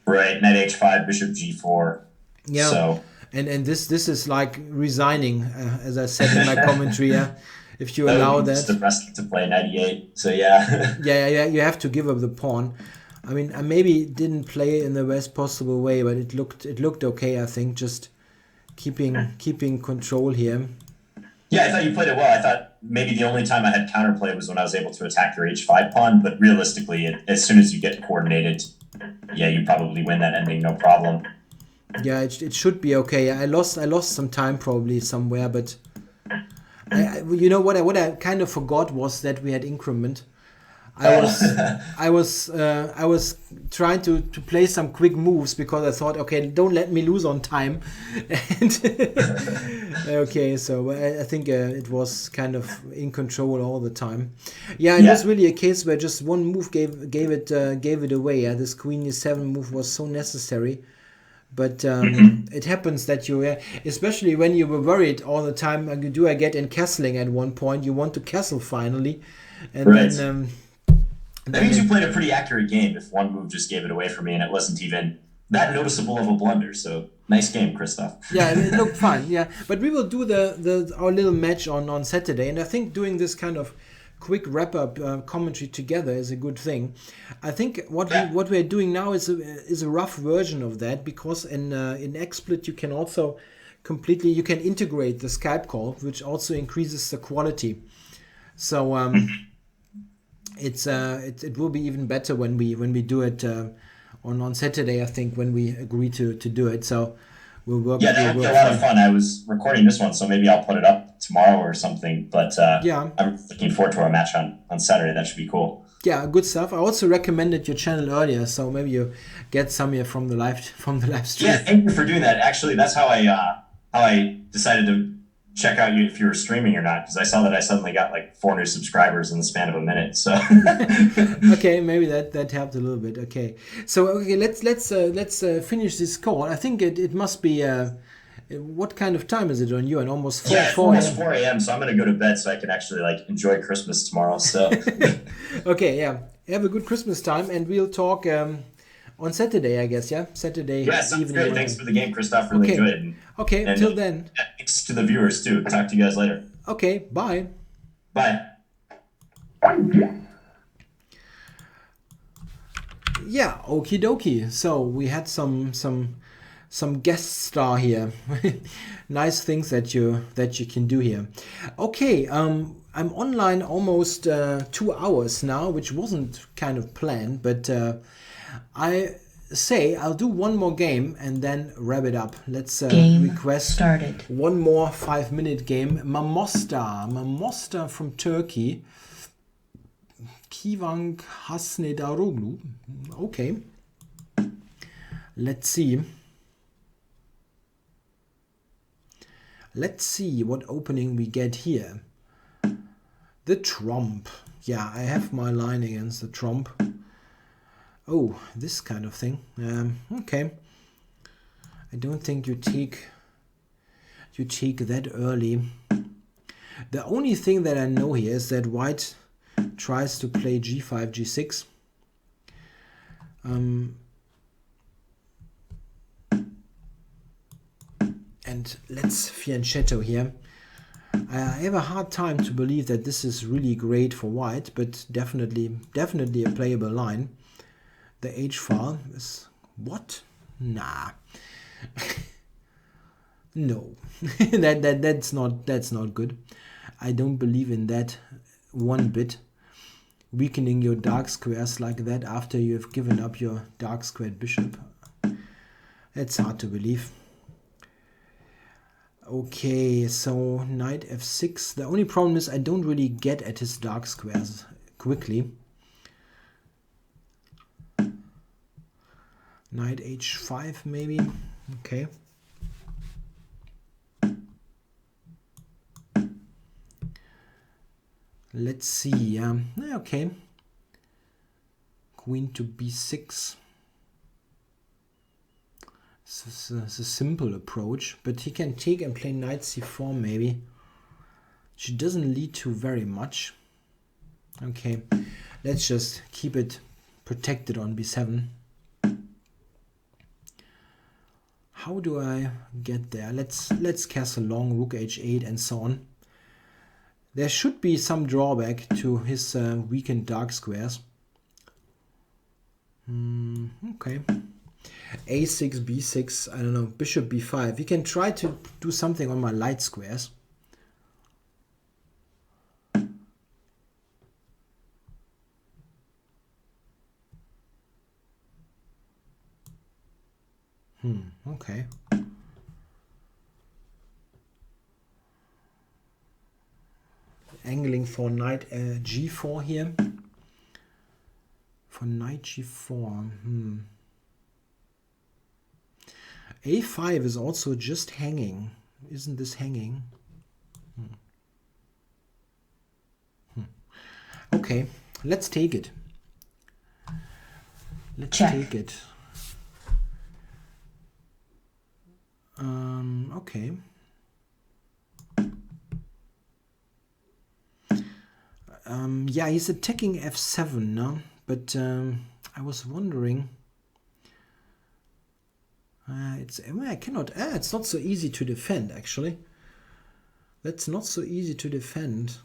Right, knight h5, bishop g4. Yeah, so And this is like resigning, as I said in my commentary. Yeah, if you That allow would be that, just depressing to play 98. So yeah. yeah, you have to give up the pawn. I mean, I maybe didn't play in the best possible way, but it looked okay. I think just keeping control here. Yeah, I thought you played it well. I thought maybe the only time I had counterplay was when I was able to attack your h5 pawn, but realistically, as soon as you get coordinated, yeah, you probably win that ending, no problem. Yeah, it should be okay. I lost some time probably somewhere, but you know what I kind of forgot was that we had increment. I was trying to play some quick moves because I thought, okay, don't let me lose on time. And okay, so I think it was kind of in control all the time. Yeah, it was really a case where just one move gave it away. Yeah, this Queen E7 move was so necessary. But it happens that you, especially when you were worried all the time, do I get in castling at one point? You want to castle finally, and then. That means you played a pretty accurate game if one move just gave it away for me and it wasn't even that noticeable of a blunder. So nice game, Christoph. Yeah, it looked fine. Yeah, but we will do our little match on Saturday, and I think doing this kind of quick wrap up commentary together is a good thing. I think what we're doing now is a rough version of that, because in XSplit you can also you can integrate the Skype call, which also increases the quality. So it will be even better when we do it on Saturday. I think when we agree to do it. So we'll work. Yeah, that would be a lot of fun. I was recording this one, so maybe I'll put it up tomorrow or something. But yeah, I'm looking forward to our match on Saturday. That should be cool. Yeah, good stuff. I also recommended your channel earlier, so maybe you get some here from the live stream. Yeah, thank you for doing that. Actually, that's how I decided to check out you if you were streaming or not, because I saw that I suddenly got like 4 new subscribers in the span of a minute. So okay, maybe that helped a little bit. Okay, so okay, let's finish this call. I think it must be what kind of time is it on you? And almost 4 it's almost 4 a.m. So I'm gonna go to bed so I can actually like enjoy Christmas tomorrow. So okay, yeah, have a good Christmas time, and we'll talk on Saturday, I guess. Yeah, Saturday. Yeah, sounds great. Thanks for the game, Christoph. Really enjoyed it. Okay, until then. Thanks to the viewers too. Talk to you guys later. Okay, bye. Bye. Yeah, okie dokie. So we had some guest star here. Nice things that you can do here. Okay, I'm online almost 2 hours now, which wasn't kind of planned, but I say I'll do one more game and then wrap it up. Let's request started. One more 5-minute game. Mamosta from Turkey. Kivang Hasnedaroglu. Okay. Let's see. Let's see what opening we get here. The Trump. Yeah, I have my line against the Trump. Oh, this kind of thing. Okay. I don't think you take that early. The only thing that I know here is that white tries to play g5, g6. And let's fianchetto here. I have a hard time to believe that this is really great for white, but definitely a playable line. The H file is what? Nah. No. that's not good. I don't believe in that one bit. Weakening your dark squares like that after you have given up your dark squared bishop. It's hard to believe. Okay, so knight f6. The only problem is I don't really get at his dark squares quickly. Knight h5 maybe. Okay. Let's see. Okay. Queen to b6. This is a simple approach, but he can take and play knight c4 maybe. She doesn't lead to very much. Okay, let's just keep it protected on b7. how do I get there? Let's castle long, rook h8 and so on. There should be some drawback to his weakened dark squares. Okay. a6, b6, I don't know, bishop b5. We can try to do something on my light squares. Okay. Angling for knight g4 here. For knight g4. a5 is also just hanging. Isn't this hanging? Okay, let's take it. Let's take it. Okay. Yeah, he's attacking f7 now, but I was wondering. I cannot. It's not so easy to defend, actually. That's not so easy to defend.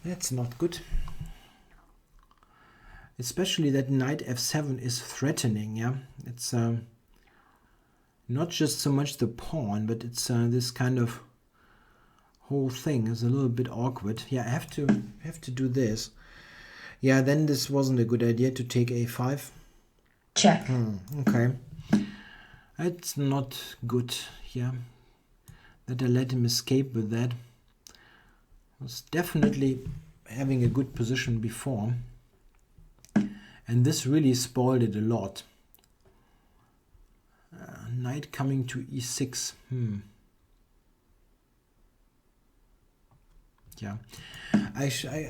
That's not good. Especially that knight f7 is threatening, yeah? It's not just so much the pawn, but it's this kind of whole thing is a little bit awkward. Yeah, I have to do this. Yeah, then this wasn't a good idea to take a5. Check. Okay. It's not good, yeah. That I let him escape with that. Was definitely having a good position before, and this really spoiled it a lot. Knight coming to e6. Yeah, I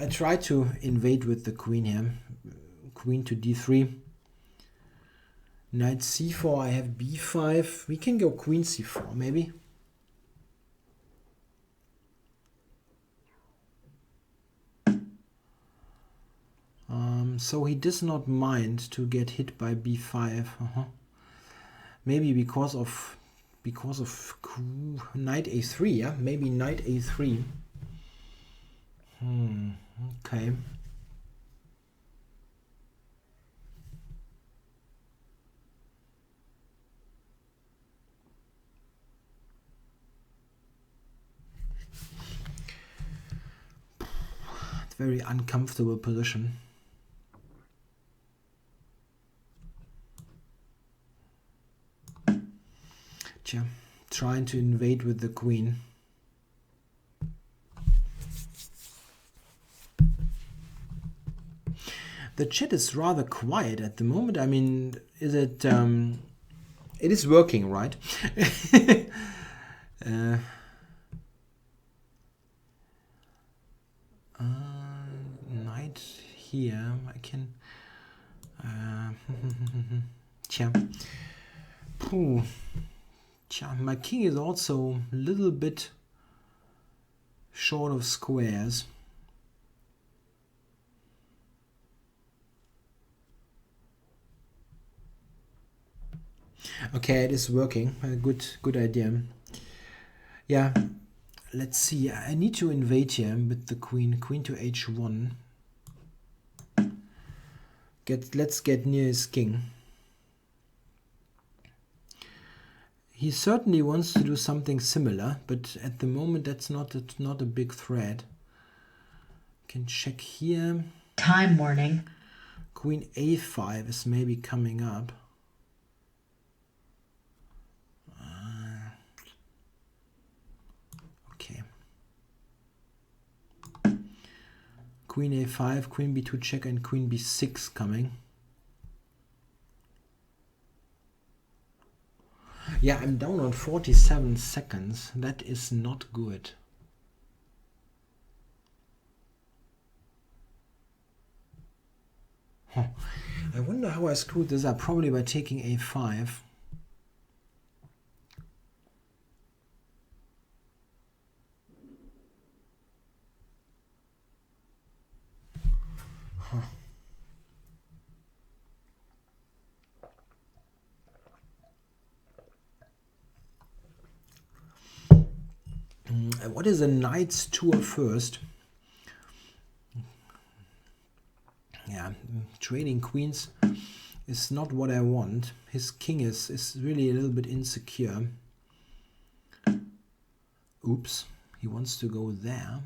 try to invade with the queen here. Queen to d3. Knight c4. I have b5. We can go queen c4 maybe. So he does not mind to get hit by b5. Maybe because of knight a3. Yeah, maybe knight a3. Okay. Very uncomfortable position. Yeah, trying to invade with the queen. The chat is rather quiet at the moment. I mean, is it? It is working, right? Knight here. I can. My king is also a little bit short of squares. Okay, it is working. A good idea. Yeah, let's see. I need to invade here with the queen. Queen to h1. Let's get near his king. He certainly wants to do something similar, but at the moment that's not a big threat. Can check here. Time warning. Queen a5 is maybe coming up. Okay. Queen a5, queen b2 check, and queen b6 coming. Yeah, I'm down on 47 seconds. That is not good. I wonder how I screwed this up. Probably by taking a5. What is a knight's tour first? Yeah, trading queens is not what I want. His king is really a little bit insecure. Oops, he wants to go there.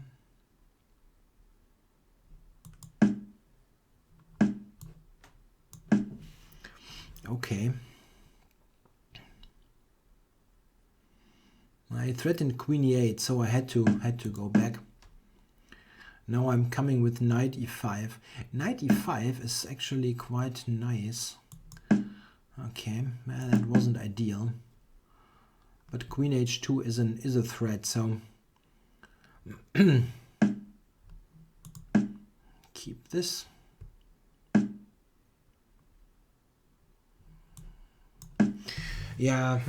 Okay. I threatened queen e8, so I had to go back. Now I'm coming with knight e5. Knight e5 is actually quite nice. Okay, well, that wasn't ideal. But queen h2 is a threat, so keep this. Yeah,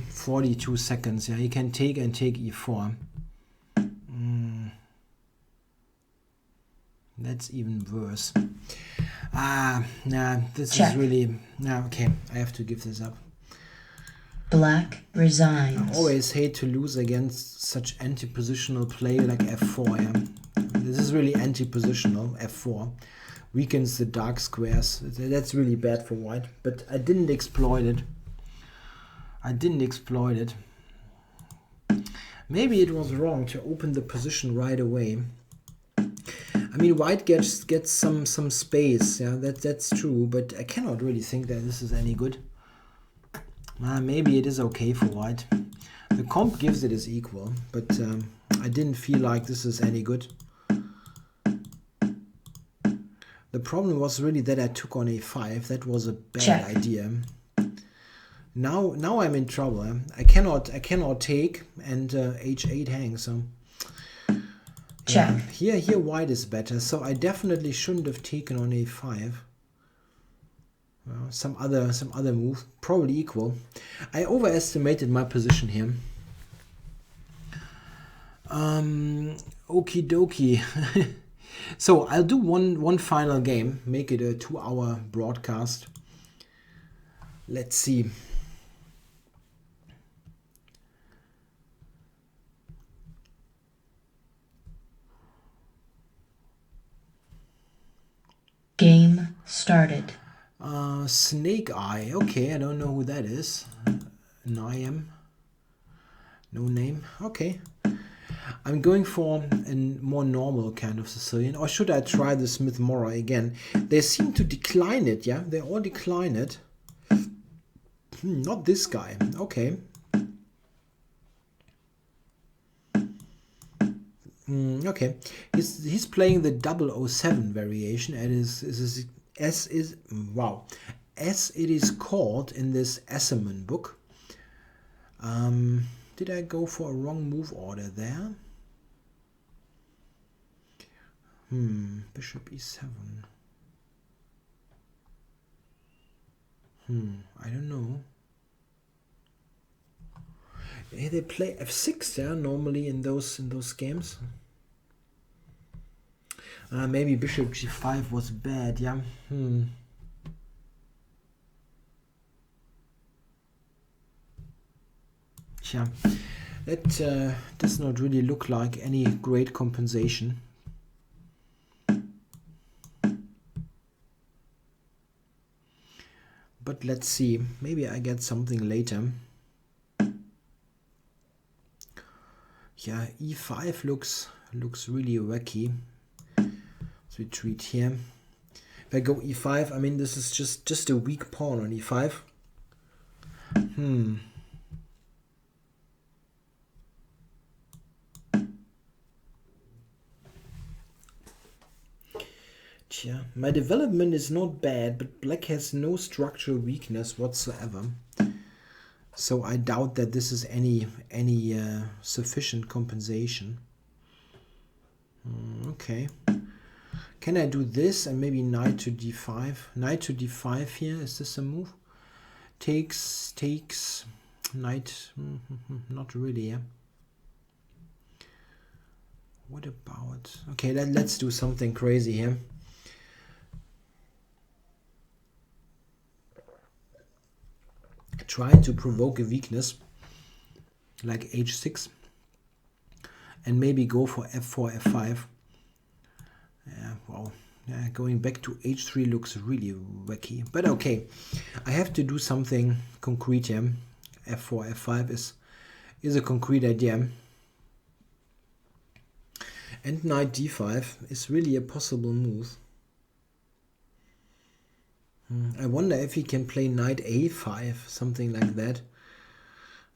42 seconds. Yeah, he can take and take e4. That's even worse. Nah, this Check. is really... Nah, okay, I have to give this up. Black resigns. I always hate to lose against such anti-positional play like f4. Yeah. This is really anti-positional, f4. Weakens the dark squares. That's really bad for white, but I didn't exploit it. Maybe it was wrong to open the position right away. I mean, white gets some space, yeah, that's true, but I cannot really think that this is any good. Maybe it is okay for white. The comp gives it as equal, but I didn't feel like this is any good. The problem was really that I took on a5. That was a bad idea. Now I'm in trouble. I cannot take, and h8 hangs. So Check. Yeah, here white is better. So I definitely shouldn't have taken on a5. Well, some other move, probably equal. I overestimated my position here. Okie dokie. So I'll do one final game, make it a 2-hour broadcast. Let's see. Game started. Snake Eye. Okay, I don't know who that is. Niam. No name. Okay. I'm going for a more normal kind of Sicilian. Or should I try the Smith-Mora again? They seem to decline it, yeah? They all decline it. Not this guy. Okay. Okay. He's playing the 007 variation, and as it is called in this Esserman book. Did I go for a wrong move order there? Bishop e7. I don't know. They play f6 there normally in those games. Maybe bishop g5 was bad, yeah. Yeah, that does not really look like any great compensation. But let's see, maybe I get something later. Yeah, e5 looks really wacky. Let's retreat here. If I go e5, I mean, this is just a weak pawn on e5. Yeah, my development is not bad, but black has no structural weakness whatsoever. So I doubt that this is any sufficient compensation. Okay. Can I do this and maybe knight to d5? Knight to d5 here, is this a move? Takes, knight, not really, yeah. What about, okay, let's do something crazy here. Trying to provoke a weakness like h6, and maybe go for f4, f5. Yeah, well, yeah, going back to h3 looks really wacky. But okay, I have to do something concrete here. f4, f5 is a concrete idea. And knight d5 is really a possible move. I wonder if he can play knight a5, something like that.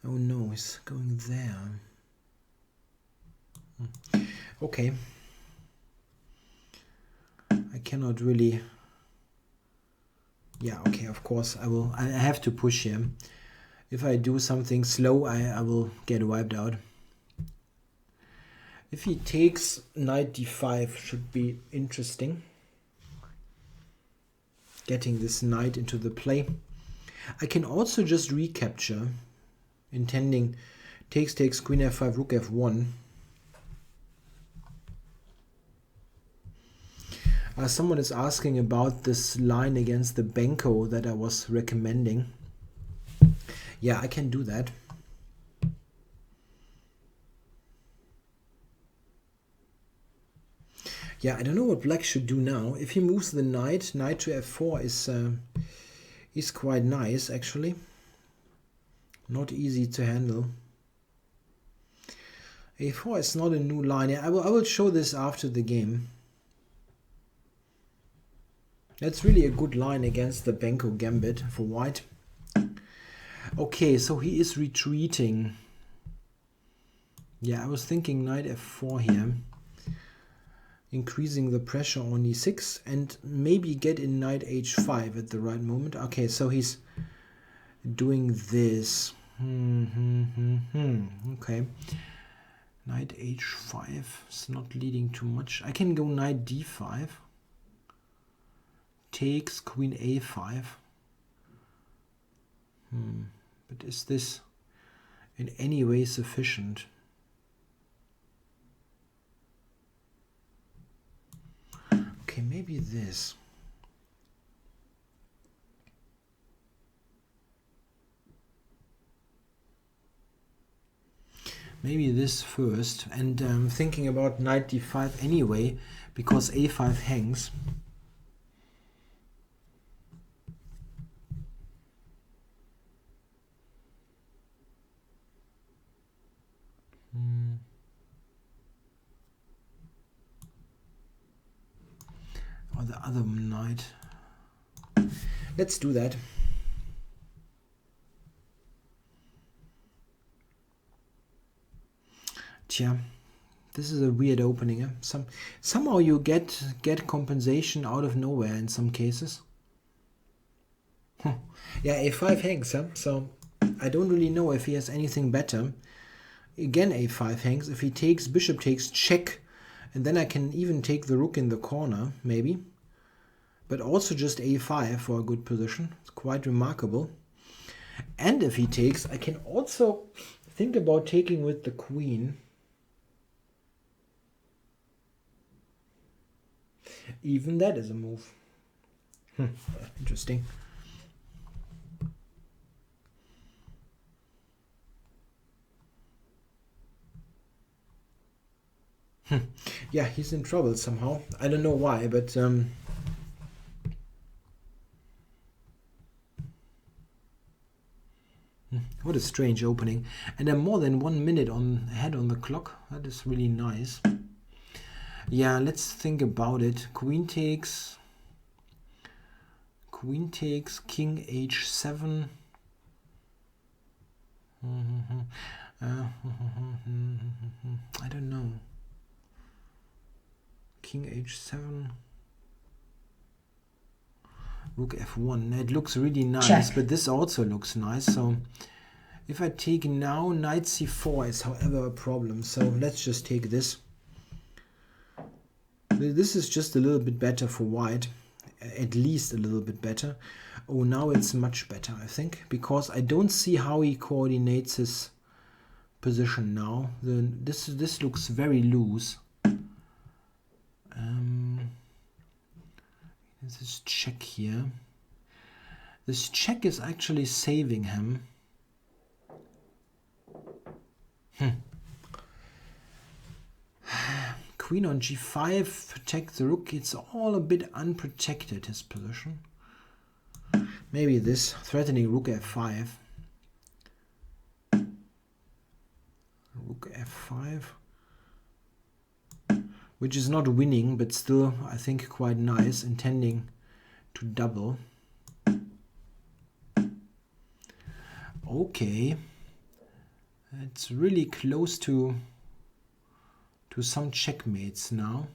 Oh no, he's going there. Okay. I cannot really... Yeah, okay, of course I have to push here. If I do something slow, I will get wiped out. If he takes knight d5, should be interesting. Getting this knight into the play. I can also just recapture, intending takes, queen f5, rook f1. Someone is asking about this line against the Benko that I was recommending. Yeah, I can do that. Yeah, I don't know what black should do now. If he moves the knight to f4 is quite nice, actually. Not easy to handle. a4 is not a new line. Yeah, I will show this after the game. That's really a good line against the Benko Gambit for white. Okay, so he is retreating. Yeah, I was thinking knight f4 here. Increasing the pressure on e6 and maybe get in knight h5 at the right moment. Okay, so he's doing this. Okay. Knight h5 is not leading too much. I can go knight d5. Takes queen a5. But is this in any way sufficient? Okay, maybe this. Maybe this first, and thinking about knight d5 anyway, because a5 hangs. Or the other knight. Let's do that. Tja, this is a weird opening. Somehow you get compensation out of nowhere in some cases. Yeah, a5 hangs, so I don't really know if he has anything better. Again, a5 hangs. If he takes, bishop takes, check, and then I can even take the rook in the corner, maybe. But also just a5 for a good position. It's quite remarkable. And if he takes, I can also think about taking with the queen. Even that is a move. Interesting. Yeah, he's in trouble somehow. I don't know why, but what a strange opening. And I'm more than 1 minute ahead on the clock. That is really nice. Yeah, let's think about it. Queen takes, king h7. I don't know. King h7. Rook f1. It looks really nice, check. But this also looks nice. So if I take now, knight c4 is however a problem. So let's just take this. This is just a little bit better for white. At least a little bit better. Oh, now it's much better, I think. Because I don't see how he coordinates his position now. This looks very loose. This check here. This check is actually saving him. queen on g5, protect the rook. It's all a bit unprotected, his position. Maybe this, threatening rook f5. Rook f5. Which is not winning, but still, I think, quite nice, intending to double. Okay. It's really close to some checkmates now.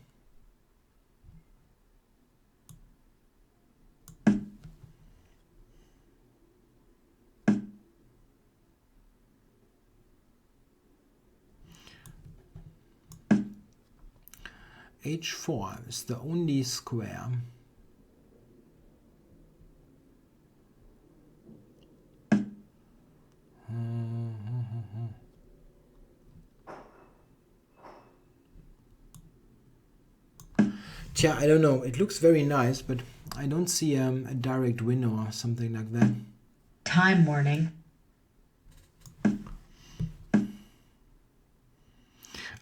H4 is the only square. Tja, I don't know. It looks very nice, but I don't see a direct winner or something like that. Time warning.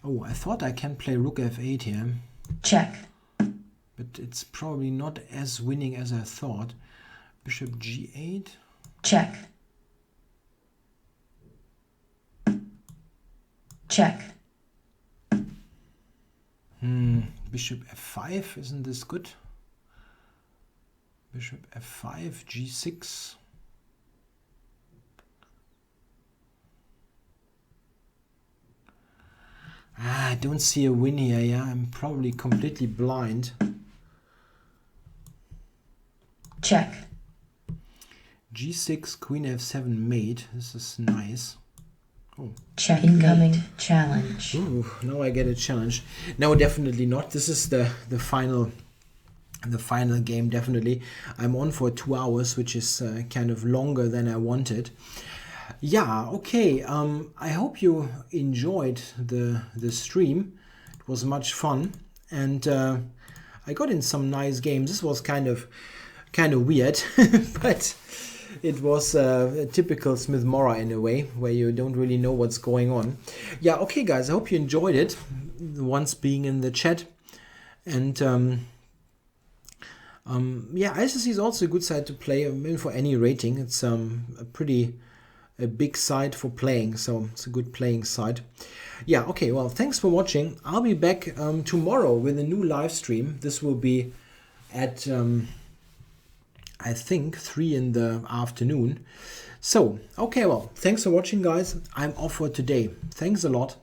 Oh, I thought I can play rook f8 here. Check. But it's probably not as winning as I thought. Bishop g8. Check. Check. Bishop f5, isn't this good? Bishop f5, g6. I don't see a win here. Yeah, I'm probably completely blind. Check. g6, queen f7 mate. This is nice. Oh. Check. Incoming challenge. Ooh, now I get a challenge. No, definitely not. This is the final game. Definitely, I'm on for 2 hours, which is kind of longer than I wanted. Yeah, okay. I hope you enjoyed the stream. It was much fun, and I got in some nice games. This was kind of weird, but it was a typical Smith-Mora in a way, where you don't really know what's going on. Yeah, okay, guys. I hope you enjoyed it. The ones being in the chat, and yeah, ICC is also a good site to play. I mean, for any rating, it's a big site for playing, so it's a good playing site. Yeah, okay, well, thanks for watching. I'll be back tomorrow with a new live stream. This will be at I think 3 in the afternoon. So, okay, well, thanks for watching, guys. I'm off for today. Thanks a lot.